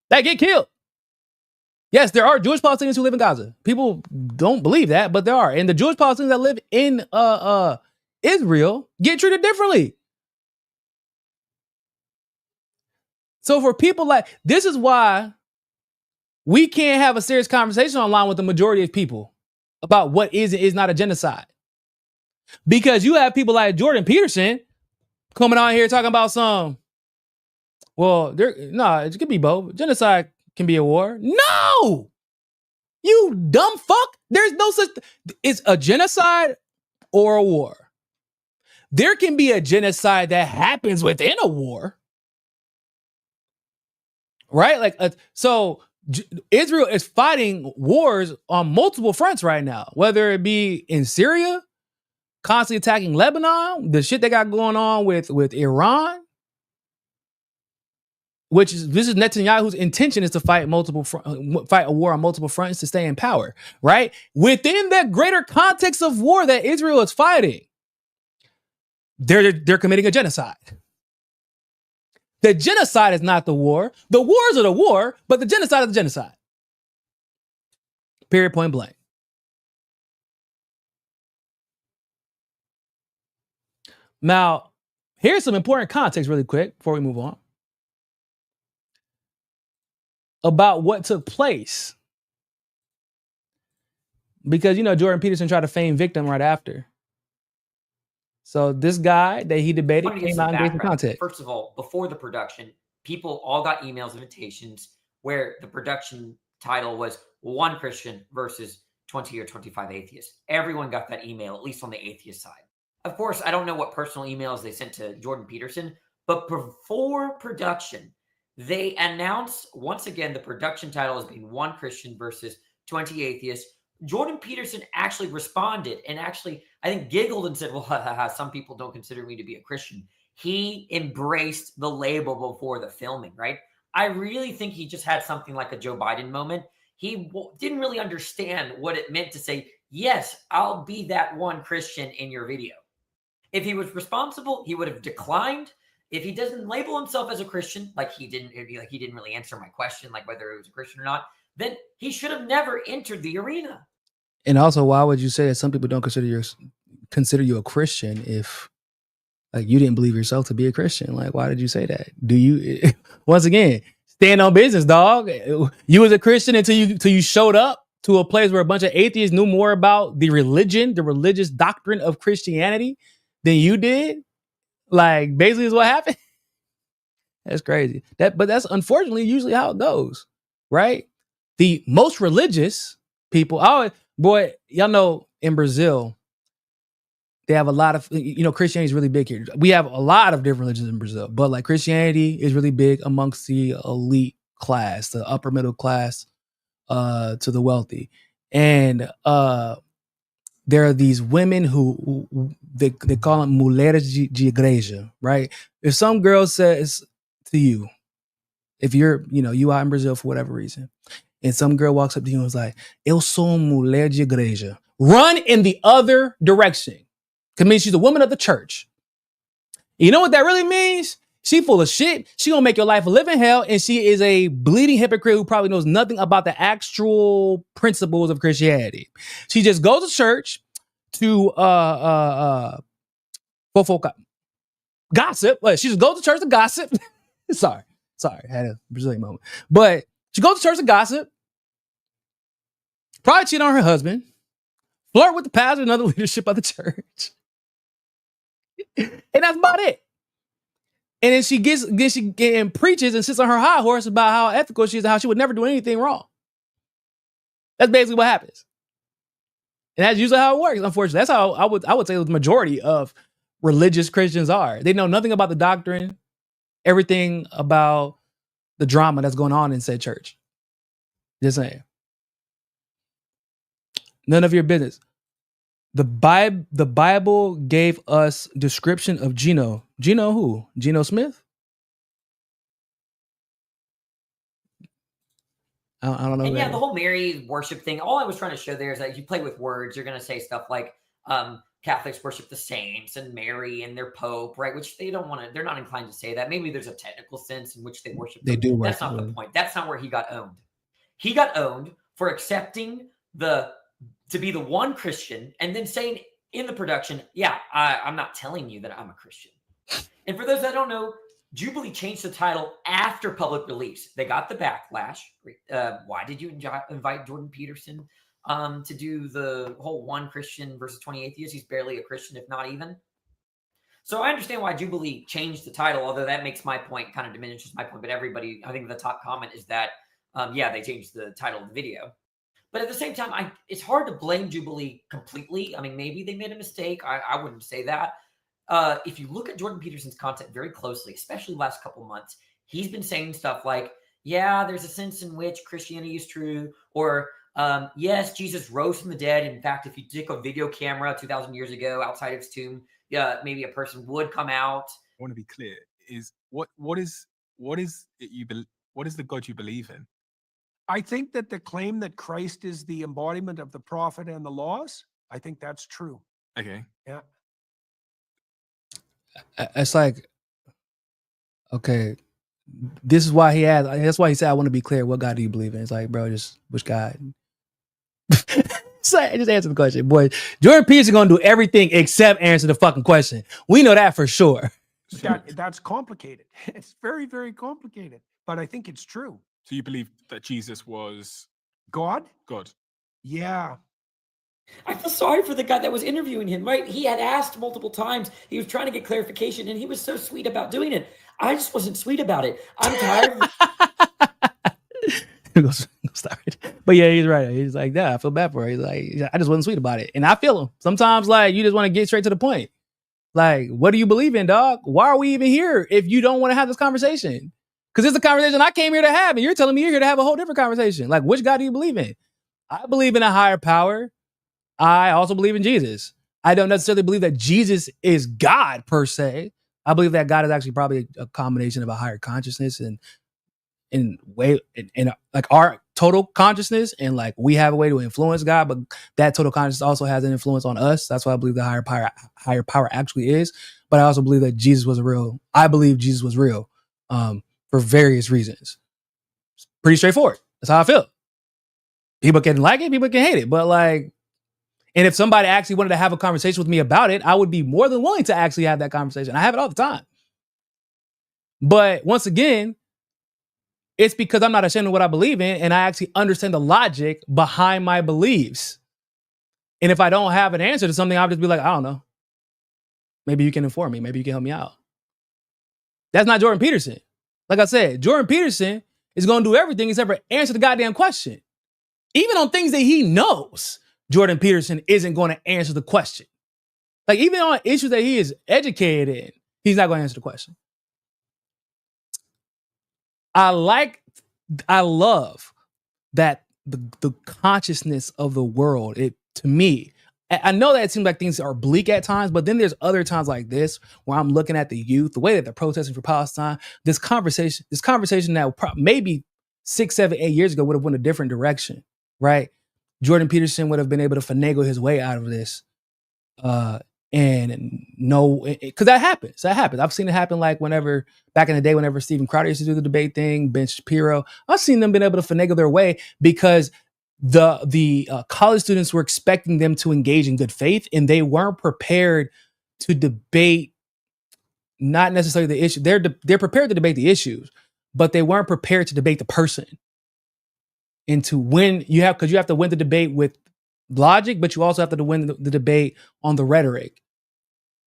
that get killed. Yes, there are Jewish Palestinians who live in Gaza. People don't believe that, but there are. And the Jewish Palestinians that live in Israel get treated differently. So for people like, this is why we can't have a serious conversation online with the majority of people about what is and is not a genocide. Because you have people like Jordan Peterson coming out here talking about it could be both. Genocide can be a war. No! You dumb fuck. There's no such it's a genocide or a war. There can be a genocide that happens within a war. Right? So Israel is fighting wars on multiple fronts right now, whether it be in Syria, constantly attacking Lebanon, the shit they got going on with Iran, this is Netanyahu's intention, is to fight a war on multiple fronts to stay in power, right? Within that greater context of war that Israel is fighting, they're committing a genocide. The genocide is not the war. The wars are the war, but the genocide is the genocide. Period, point blank. Now, here's some important context really quick before we move on about what took place. Because, Jordan Peterson tried to feign victim right after. So this guy that he debated came out and gave some context. First of all, before the production, people all got emails, invitations, where the production title was one Christian versus 20 or 25 atheists. Everyone got that email, at least on the atheist side. Of course, I don't know what personal emails they sent to Jordan Peterson, but before production, they announced, once again, the production title as being one Christian versus 20 atheists. Jordan Peterson actually responded and actually, I think, giggled and said, well, some people don't consider me to be a Christian. He embraced the label before the filming, right? I really think he just had something like a Joe Biden moment. He didn't really understand what it meant to say, yes, I'll be that one Christian in your video. If he was responsible, he would have declined. If he doesn't label himself as a Christian, like he didn't really answer my question, like whether it was a Christian or not, then he should have never entered the arena. And also, why would you say that some people don't consider you a Christian if you didn't believe yourself to be a Christian? Like, why did you say that? Do you, once again, stand on business, dog? You was a Christian until you showed up to a place where a bunch of atheists knew more about the religious doctrine of Christianity than you did? Like, basically is what happened. That's crazy. But that's unfortunately usually how it goes, right? The most religious people, y'all know in Brazil, they have a lot of, Christianity is really big here. We have a lot of different religions in Brazil, but like Christianity is really big amongst the elite class, the upper middle class, to the wealthy. And there are these women who they call them mulheres de igreja, right? If some girl says to you, if you're, you out in Brazil for whatever reason, and some girl walks up to you and is like, eu sou mulher de igreja, run in the other direction. It means she's a woman of the church. You know what that really means? She full of shit. She gonna make your life a living hell, and she is a bleeding hypocrite who probably knows nothing about the actual principles of Christianity. She just goes to church to gossip. She just goes to church to gossip. Sorry, I had a Brazilian moment. But she goes to church to gossip, probably cheat on her husband, flirt with the pastor and other leadership of the church. And that's about it. And then she preaches and sits on her high horse about how ethical she is and how she would never do anything wrong. That's basically what happens. And that's usually how it works, unfortunately. That's how I would say the majority of religious Christians are. They know nothing about the doctrine, everything about the drama that's going on in said church. Just saying. None of your business. The Bible gave us description of Geno. Geno who? Geno Smith? I don't know. And yeah, the whole Mary worship thing, all I was trying to show there is that if you play with words, you're going to say stuff like Catholics worship the saints and Mary and their Pope, right? Which they don't want to, they're not inclined to say that. Maybe there's a technical sense in which they worship them. They do That's worship not the them. point. That's not where he got owned. He got owned for accepting to be the one Christian and then saying in the production, yeah, I'm not telling you that I'm a Christian. And for those that don't know, Jubilee changed the title after public release. They got the backlash. Why did you invite Jordan Peterson to do the whole one Christian versus 20 atheists? He's barely a Christian, if not even. So I understand why Jubilee changed the title, although that makes my point, kind of diminishes my point. But everybody, I think the top comment is that, yeah, they changed the title of the video. But at the same time, it's hard to blame Jubilee completely. I mean, maybe they made a mistake. I wouldn't say that. If you look at Jordan Peterson's content very closely, especially the last couple months, he's been saying stuff like, yeah, there's a sense in which Christianity is true, or yes, Jesus rose from the dead. In fact, if you take a video camera 2,000 years ago outside of his tomb, maybe a person would come out. I want to be clear: is what is the God you believe in? I think that the claim that Christ is the embodiment of the prophet and the laws, I think that's true. Okay. Yeah. It's like, okay, this is why that's why he said, I want to be clear. What God do you believe in? It's like, bro, just which God? So just answer the question. Boy, Jordan Peterson going to do everything except answer the fucking question. We know that for sure. That's complicated. It's very, very complicated, but I think it's true. So you believe that Jesus was God? God? Yeah. I feel sorry for the guy that was interviewing him, right? He had asked multiple times. He was trying to get clarification, and he was so sweet about doing it. I just wasn't sweet about it. I'm tired of But yeah, he's right. He's like, yeah, I feel bad for her. He's like, I just wasn't sweet about it. And I feel him. Sometimes, like, you just want to get straight to the point. Like, what do you believe in, dog? Why are we even here if you don't want to have this conversation? Because it's a conversation I came here to have, and you're telling me you're here to have a whole different conversation. Like, which God do you believe in? I believe in a higher power. I also believe in Jesus. I don't necessarily believe that Jesus is God per se. I believe that God is actually probably a combination of a higher consciousness and in like our total consciousness, and like we have a way to influence God, but that total consciousness also has an influence on us. That's why I believe the higher power actually is. But I also believe that Jesus was real. I believe Jesus was real for various reasons. It's pretty straightforward. That's how I feel. People can like it, people can hate it, but like, and if somebody actually wanted to have a conversation with me about it, I would be more than willing to actually have that conversation. I have it all the time. But once again, it's because I'm not ashamed of what I believe in, and I actually understand the logic behind my beliefs. And if I don't have an answer to something, I'll just be like, I don't know. Maybe you can inform me. Maybe you can help me out. That's not Jordan Peterson. Like I said, Jordan Peterson is going to do everything except for answer the goddamn question. Even on things that he knows, Jordan Peterson isn't going to answer the question. Like, even on issues that he is educated in, he's not going to answer the question. I love that the consciousness of the world, to me, I know that it seems like things are bleak at times, but then there's other times like this where I'm looking at the youth, the way that they're protesting for Palestine, this conversation that maybe 6, 7, 8 years ago would have went a different direction, right? Jordan Peterson would have been able to finagle his way out of this. And no, because that happens. I've seen it happen like back in the day, whenever Steven Crowder used to do the debate thing, Ben Shapiro, I've seen them been able to finagle their way because the college students were expecting them to engage in good faith, and they weren't prepared to debate, not necessarily the issue. They're prepared to debate the issues, but they weren't prepared to debate the person. And to win, because you have to win the debate with logic, but you also have to win the debate on the rhetoric.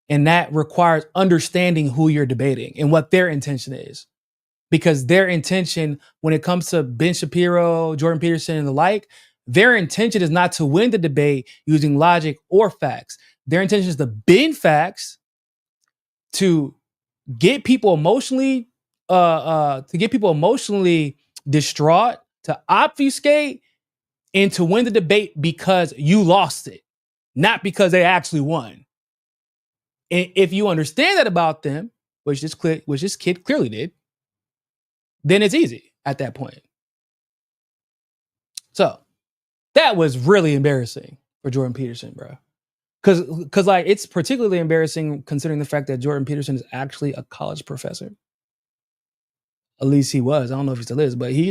And that requires understanding who you're debating and what their intention is. Because their intention, when it comes to Ben Shapiro, Jordan Peterson, and the like, their intention is not to win the debate using logic or facts. Their intention is to bend facts, to get people emotionally to get people emotionally distraught, to obfuscate, and to win the debate because you lost it, not because they actually won. And if you understand that about them, which this kid clearly did, then it's easy at that point. So that was really embarrassing for Jordan Peterson, bro. Because like it's particularly embarrassing considering the fact that Jordan Peterson is actually a college professor. At least he was. I don't know if he still is, but he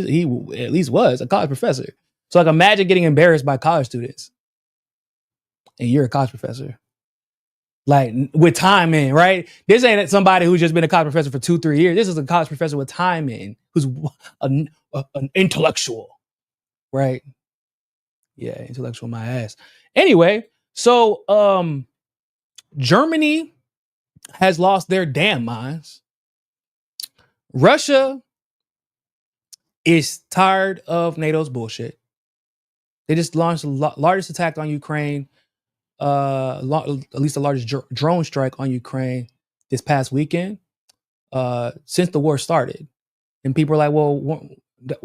at least was a college professor. So like imagine getting embarrassed by college students. And you're a college professor. Like with time in, right? This ain't somebody who's just been a college professor for 2-3 years. This is a college professor with time in, who's an intellectual, right? Yeah, intellectual my ass. Anyway, so Germany has lost their damn minds. Russia is tired of NATO's bullshit. They just launched the largest attack on Ukraine, at least the largest drone strike on Ukraine this past weekend since the war started. And people are like, well,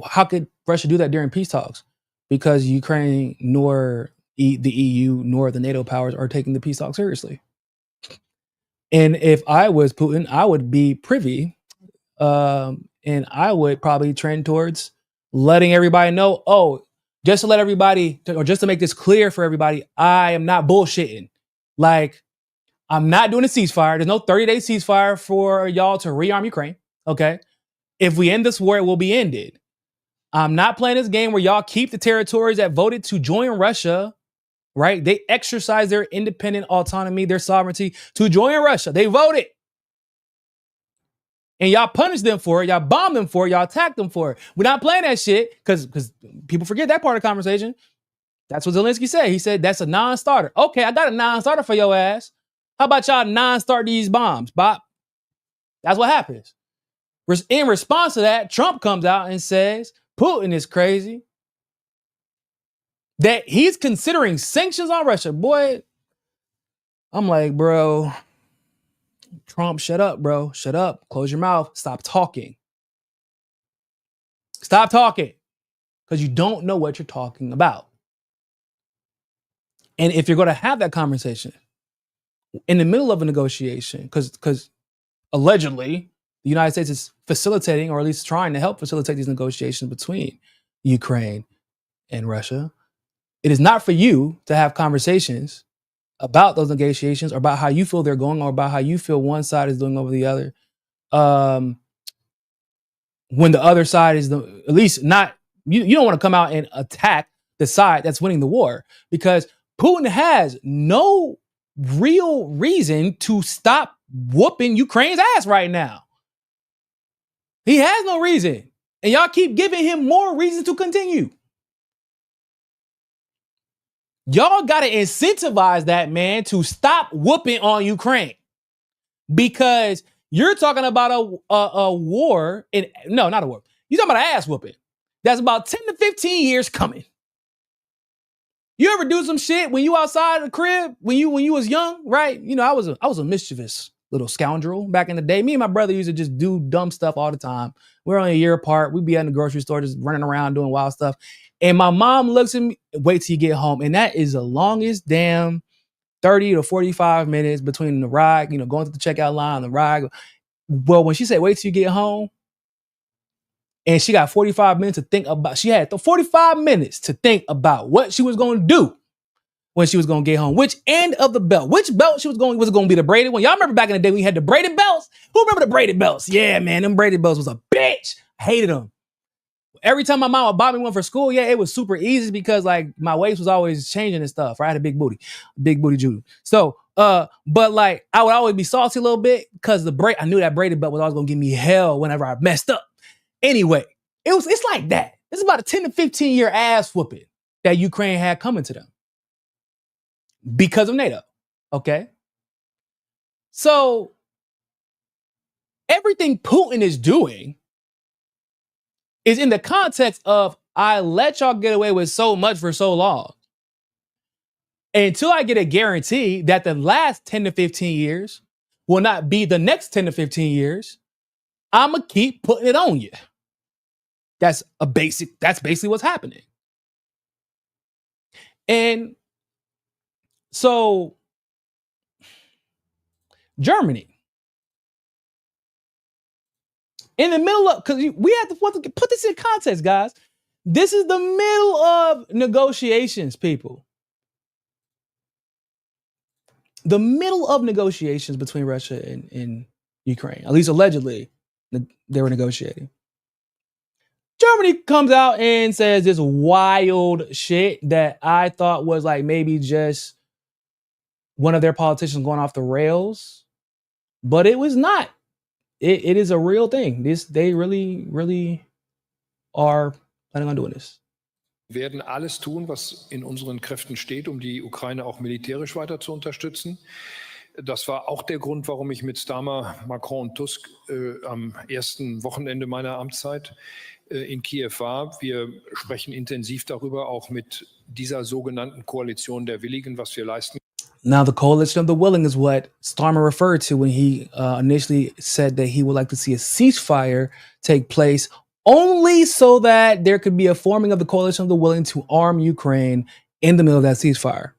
how could Russia do that during peace talks? Because Ukraine nor the EU nor the NATO powers are taking the peace talks seriously. And if I was Putin, I would be privy and I would probably trend towards letting everybody know, just to let everybody, or just to make this clear for everybody, I am not bullshitting. Like, I'm not doing a ceasefire. There's no 30-day ceasefire for y'all to rearm Ukraine, okay? If we end this war, it will be ended. I'm not playing this game where y'all keep the territories that voted to join Russia, right? They exercise their independent autonomy, their sovereignty to join Russia. They voted. And y'all punish them for it. Y'all bomb them for it. Y'all attack them for it. We're not playing that shit because people forget that part of the conversation. That's what Zelensky said. He said, that's a non-starter. Okay, I got a non-starter for your ass. How about y'all non-start these bombs, Bob? That's what happens. In response to that, Trump comes out and says, Putin is crazy. That he's considering sanctions on Russia. Boy, I'm like, bro, Trump, shut up, bro. Shut up. Close your mouth. Stop talking. Stop talking. Because you don't know what you're talking about. And if you're going to have that conversation in the middle of a negotiation, because allegedly the United States is facilitating, or at least trying to help facilitate these negotiations between Ukraine and Russia, it is not for you to have conversations about those negotiations or about how you feel they're going or about how you feel one side is doing over the other. When the other side is at least not, you don't want to come out and attack the side that's winning the war, because Putin has no real reason to stop whooping Ukraine's ass right now. He has no reason. And y'all keep giving him more reasons to continue. Y'all got to incentivize that man to stop whooping on Ukraine, because you're talking about a war. No, not a war. You're talking about an ass whooping that's about 10 to 15 years coming. You ever do some shit when you outside the crib when you was young, right? You know, I was a mischievous little scoundrel back in the day. Me and my brother used to just do dumb stuff all the time. We're only a year apart. We'd be at the grocery store just running around doing wild stuff. And my mom looks at me, wait till you get home. And that is the longest damn 30 to 45 minutes between the ride, going to the checkout line, the ride. Well, when she said, wait till you get home, and she got 45 minutes to think about, she had 45 minutes to think about what she was going to do when she was going to get home. Which end of the belt? Which belt was it going to be the braided one? Y'all remember back in the day we had the braided belts? Who remember the braided belts? Yeah, man, them braided belts was a bitch. I hated them. Every time my mom would buy me one for school, yeah, it was super easy because like my waist was always changing and stuff. Right? I had a big booty Judy. So, but like I would always be salty a little bit because I knew that braided belt was always going to give me hell whenever I messed up. Anyway, it's like that. It's about a 10 to 15 year ass whooping that Ukraine had coming to them because of NATO. Okay. So everything Putin is doing is in the context of, I let y'all get away with so much for so long until I get a guarantee that the last 10 to 15 years will not be the next 10 to 15 years. I'ma keep putting it on you. That's basically what's happening. And so Germany, in the middle of, because we have to put this in context, guys. This is the middle of negotiations, people. The middle of negotiations between Russia and Ukraine. At least allegedly, they were negotiating. Germany comes out and says this wild shit that I thought was like maybe just one of their politicians going off the rails, but it was not. It is a real thing. They really are planning on doing this. Wir werden alles tun, was in unseren Kräften steht, um die Ukraine auch militärisch weiter zu unterstützen. Das war auch der Grund, warum ich mit Starmer, Macron und Tusk am ersten Wochenende meiner Amtszeit in Kiew war. Wir sprechen intensiv darüber, auch mit dieser sogenannten Koalition der Willigen, was wir leisten. Now, the coalition of the willing is what Starmer referred to when he initially said that he would like to see a ceasefire take place only so that there could be a forming of the coalition of the willing to arm Ukraine in the middle of that ceasefire.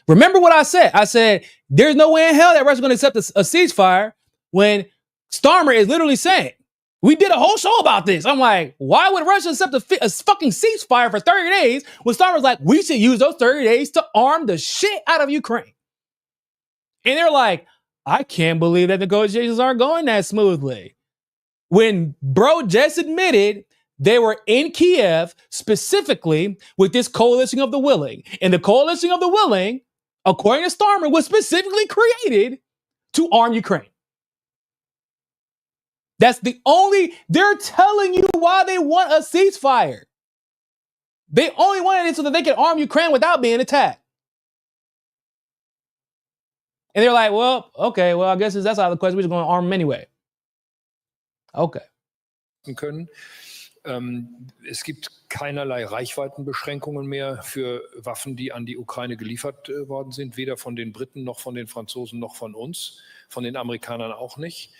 Remember what I said? I said, there's no way in hell that Russia's going to accept a ceasefire when Starmer is literally saying, we did a whole show about this. I'm like, why would Russia accept a fucking ceasefire for 30 days when Starmer's like, we should use those 30 days to arm the shit out of Ukraine? And they're like, I can't believe that negotiations aren't going that smoothly. When bro just admitted they were in Kiev specifically with this coalition of the willing. And the coalition of the willing, according to Starmer, was specifically created to arm Ukraine. That's the only, they're telling you why they want a ceasefire. They only wanted it so that they could arm Ukraine without being attacked. And they're like, well, okay, well, I guess that's out of the question. We're just going to arm them anyway. Okay. Können. Es gibt keinerlei Reichweitenbeschränkungen mehr für Waffen, die an die Ukraine geliefert worden sind, weder von den Briten noch von den Franzosen noch von uns, von den Amerikanern auch nicht.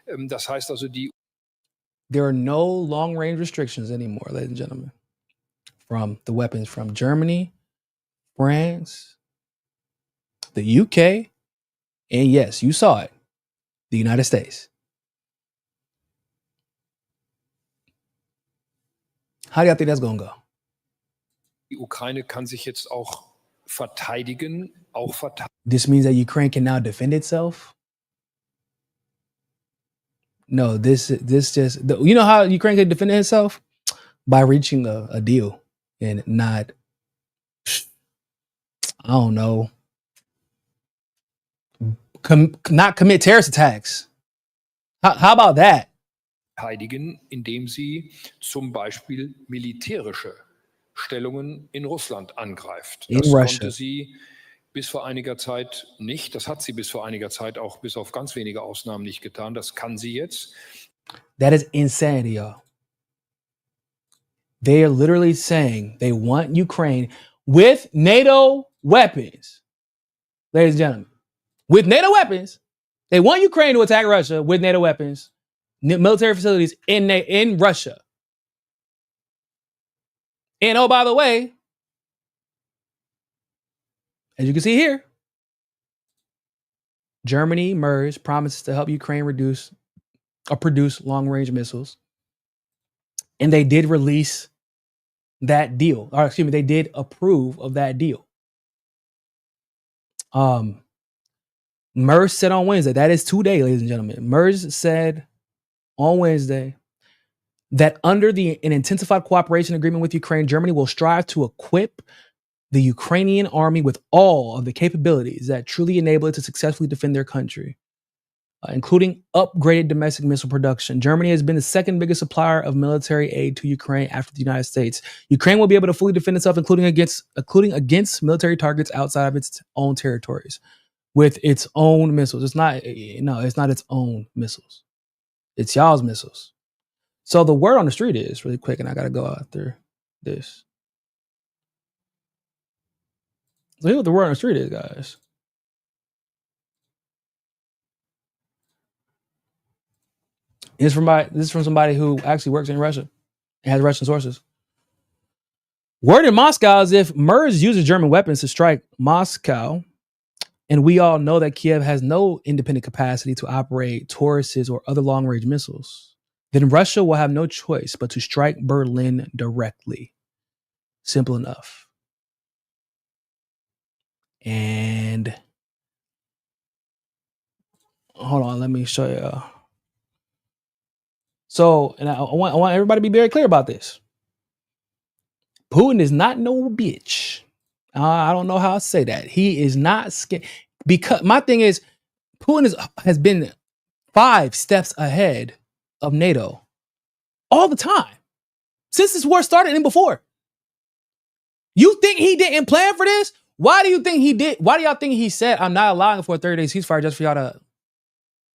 Das heißt also, There are no long-range restrictions anymore, ladies and gentlemen, from the weapons from Germany, France, the UK, and yes, you saw it, the United States. How do y'all think that's going to go? die Ukraine kann sich jetzt auch verteidigen, This means that Ukraine can now defend itself? No, this just, you know how Ukraine can defend itself? By reaching a deal and not, I don't know, not commit terrorist attacks. How about that? verteidigen, indem sie zum Beispiel militärische Stellungen in Russland angreift. In Das Russia. konnte sie bis vor einiger Zeit nicht. Das hat sie bis vor einiger Zeit auch bis auf ganz wenige Ausnahmen nicht getan. Das kann sie jetzt. That is insanity, y'all. They are literally saying they want Ukraine with NATO weapons. Ladies and gentlemen, with NATO weapons, they want Ukraine to attack Russia with NATO weapons, military facilities in Russia. And oh, by the way, as you can see here, Germany, MERS, promises to help Ukraine produce long-range missiles. And they did release that deal. Or excuse me, they did approve of that deal. MERS said on Wednesday, that is today, ladies and gentlemen. MERS said on Wednesday that under an intensified cooperation agreement with Ukraine, Germany will strive to equip the Ukrainian army with all of the capabilities that truly enable it to successfully defend their country, including upgraded domestic missile production. Germany has been the second biggest supplier of military aid to Ukraine after the United States. Ukraine will be able to fully defend itself, including against military targets outside of its own territories with its own missiles. It's not its own missiles. It's y'all's missiles. So the word on the street is, really quick, and I got to go after this. So here's what the word on the street is, guys. This is from somebody who actually works in Russia and has Russian sources. Word in Moscow is if MERS uses German weapons to strike Moscow, and we all know that Kiev has no independent capacity to operate Tauruses or other long-range missiles, then Russia will have no choice but to strike Berlin directly. Simple enough. And hold on, let me show you. So, and I want everybody to be very clear about this. Putin is not no bitch. I don't know how to say that. He is not scared. Because my thing is, Putin has been 5 steps ahead of NATO all the time since this war started and before. You think he didn't plan for this? Why do you think he did? Why do y'all think he said, I'm not allowing for a 30-day ceasefire just for y'all to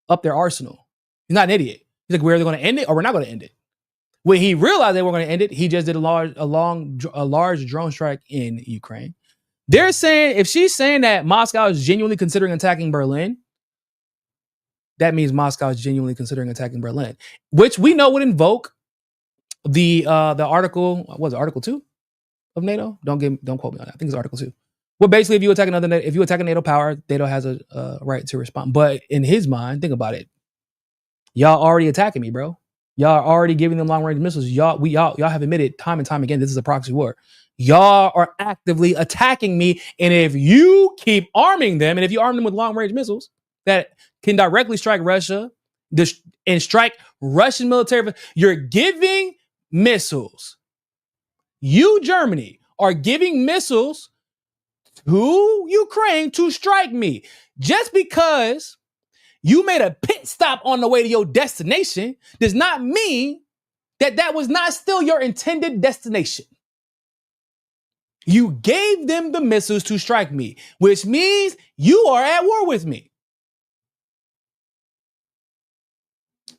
up their arsenal? He's not an idiot. He's like, we're either going to end it or we're not going to end it. When he realized they were going to end it, he just did a large drone strike in Ukraine. They're saying, if she's saying that Moscow is genuinely considering attacking Berlin, that means Moscow is genuinely considering attacking Berlin, which we know would invoke the article. What was it, Article 2 of NATO? Don't quote me on that. I think it's Article 2. Well, basically, if you attack a NATO power, NATO has a right to respond. But in his mind, think about it. Y'all already attacking me, bro. Y'all are already giving them long-range missiles. Y'all have admitted time and time again this is a proxy war. Y'all are actively attacking me, and if you keep arming them, and if you arm them with long-range missiles that can directly strike Russia and strike Russian military, you're giving missiles. You, Germany, are giving missiles to Ukraine to strike me. Just because you made a pit stop on the way to your destination does not mean that was not still your intended destination. You gave them the missiles to strike me, which means you are at war with me.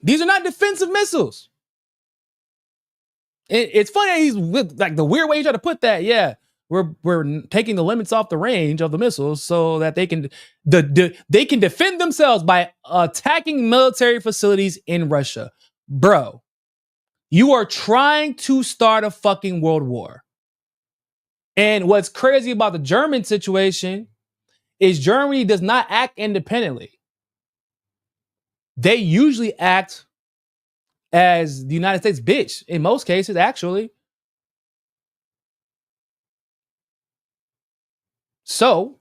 These are not defensive missiles. It's funny he's with like the weird way he tried to put that. Yeah, we're taking the limits off the range of the missiles so that they can defend themselves by attacking military facilities in Russia. Bro, you are trying to start a fucking world war. And what's crazy about the German situation is Germany does not act independently. They usually act as the United States bitch in most cases, actually. So,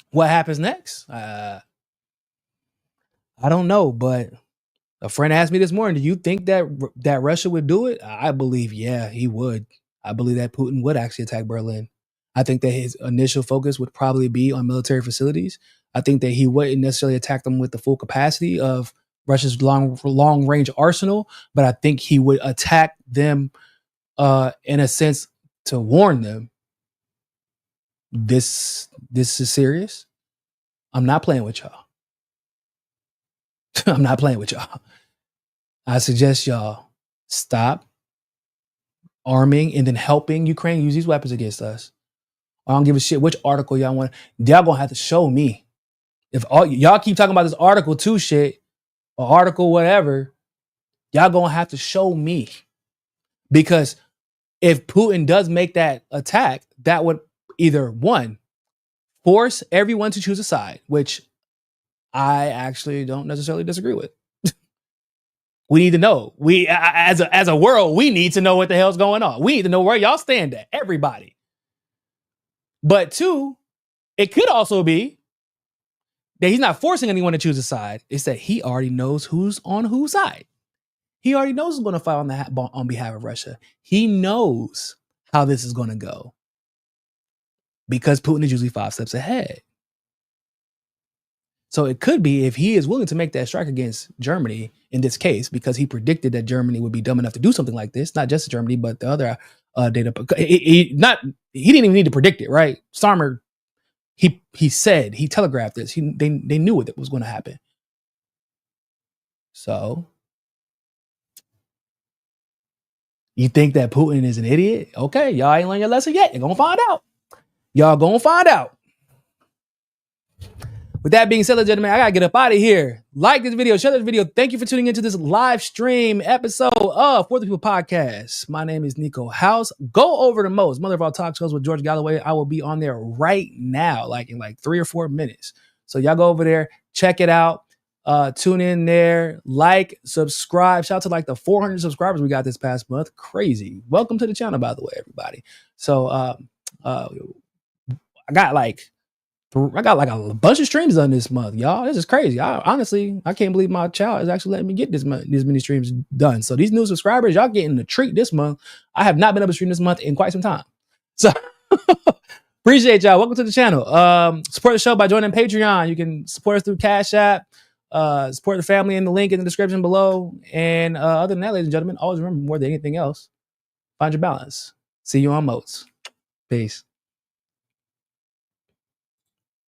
what happens next? I don't know, but a friend asked me this morning, do you think that Russia would do it? I believe, yeah, he would. I believe that Putin would actually attack Berlin. I think that his initial focus would probably be on military facilities. I think that he wouldn't necessarily attack them with the full capacity of Russia's long range arsenal, but I think he would attack them in a sense to warn them. This is serious. I'm not playing with y'all. I'm not playing with y'all. I suggest y'all stop arming and then helping Ukraine use these weapons against us. I don't give a shit which article y'all want. Y'all gonna have to show me. If all y'all keep talking about this Article 2 shit or Article whatever, y'all gonna have to show me. Because if Putin does make that attack, that would either, one, force everyone to choose a side, which I actually don't necessarily disagree with. We need to know. We as a world, we need to know what the hell's going on. We need to know where y'all stand at, everybody. But two, it could also be that he's not forcing anyone to choose a side. It's that he already knows who's on whose side. He already knows who's going to fight on behalf of Russia. He knows how this is going to go because Putin is usually 5 steps ahead. So it could be if he is willing to make that strike against Germany in this case, because he predicted that Germany would be dumb enough to do something like this, not just Germany, but the other data. He didn't even need to predict it, right? Starmer, he said, he telegraphed this. They knew it was going to happen. So you think that Putin is an idiot? Okay, y'all ain't learned your lesson yet. You're going to find out. Y'all going to find out. With that being said, ladies and gentlemen, I gotta get up out of here. Like this video, share this video. Thank you for tuning into this live stream episode of For the People Podcast. My name is Niko House. Go over to Most Mother of All Talk Shows with George Galloway. I will be on there right now, like in 3 or 4 minutes. So y'all go over there, check it out. Tune in there, like, subscribe. Shout out to the 400 subscribers we got this past month. Crazy. Welcome to the channel, by the way, everybody. So I got a bunch of streams done this month, y'all. This is crazy. Honestly, I can't believe my child is actually letting me get this many streams done. So these new subscribers, y'all getting a treat this month. I have not been able to stream this month in quite some time. So appreciate y'all. Welcome to the channel. Support the show by joining Patreon. You can support us through Cash App. Support the family in the link in the description below. And other than that, ladies and gentlemen, always remember, more than anything else, find your balance. See you on Moats. Peace.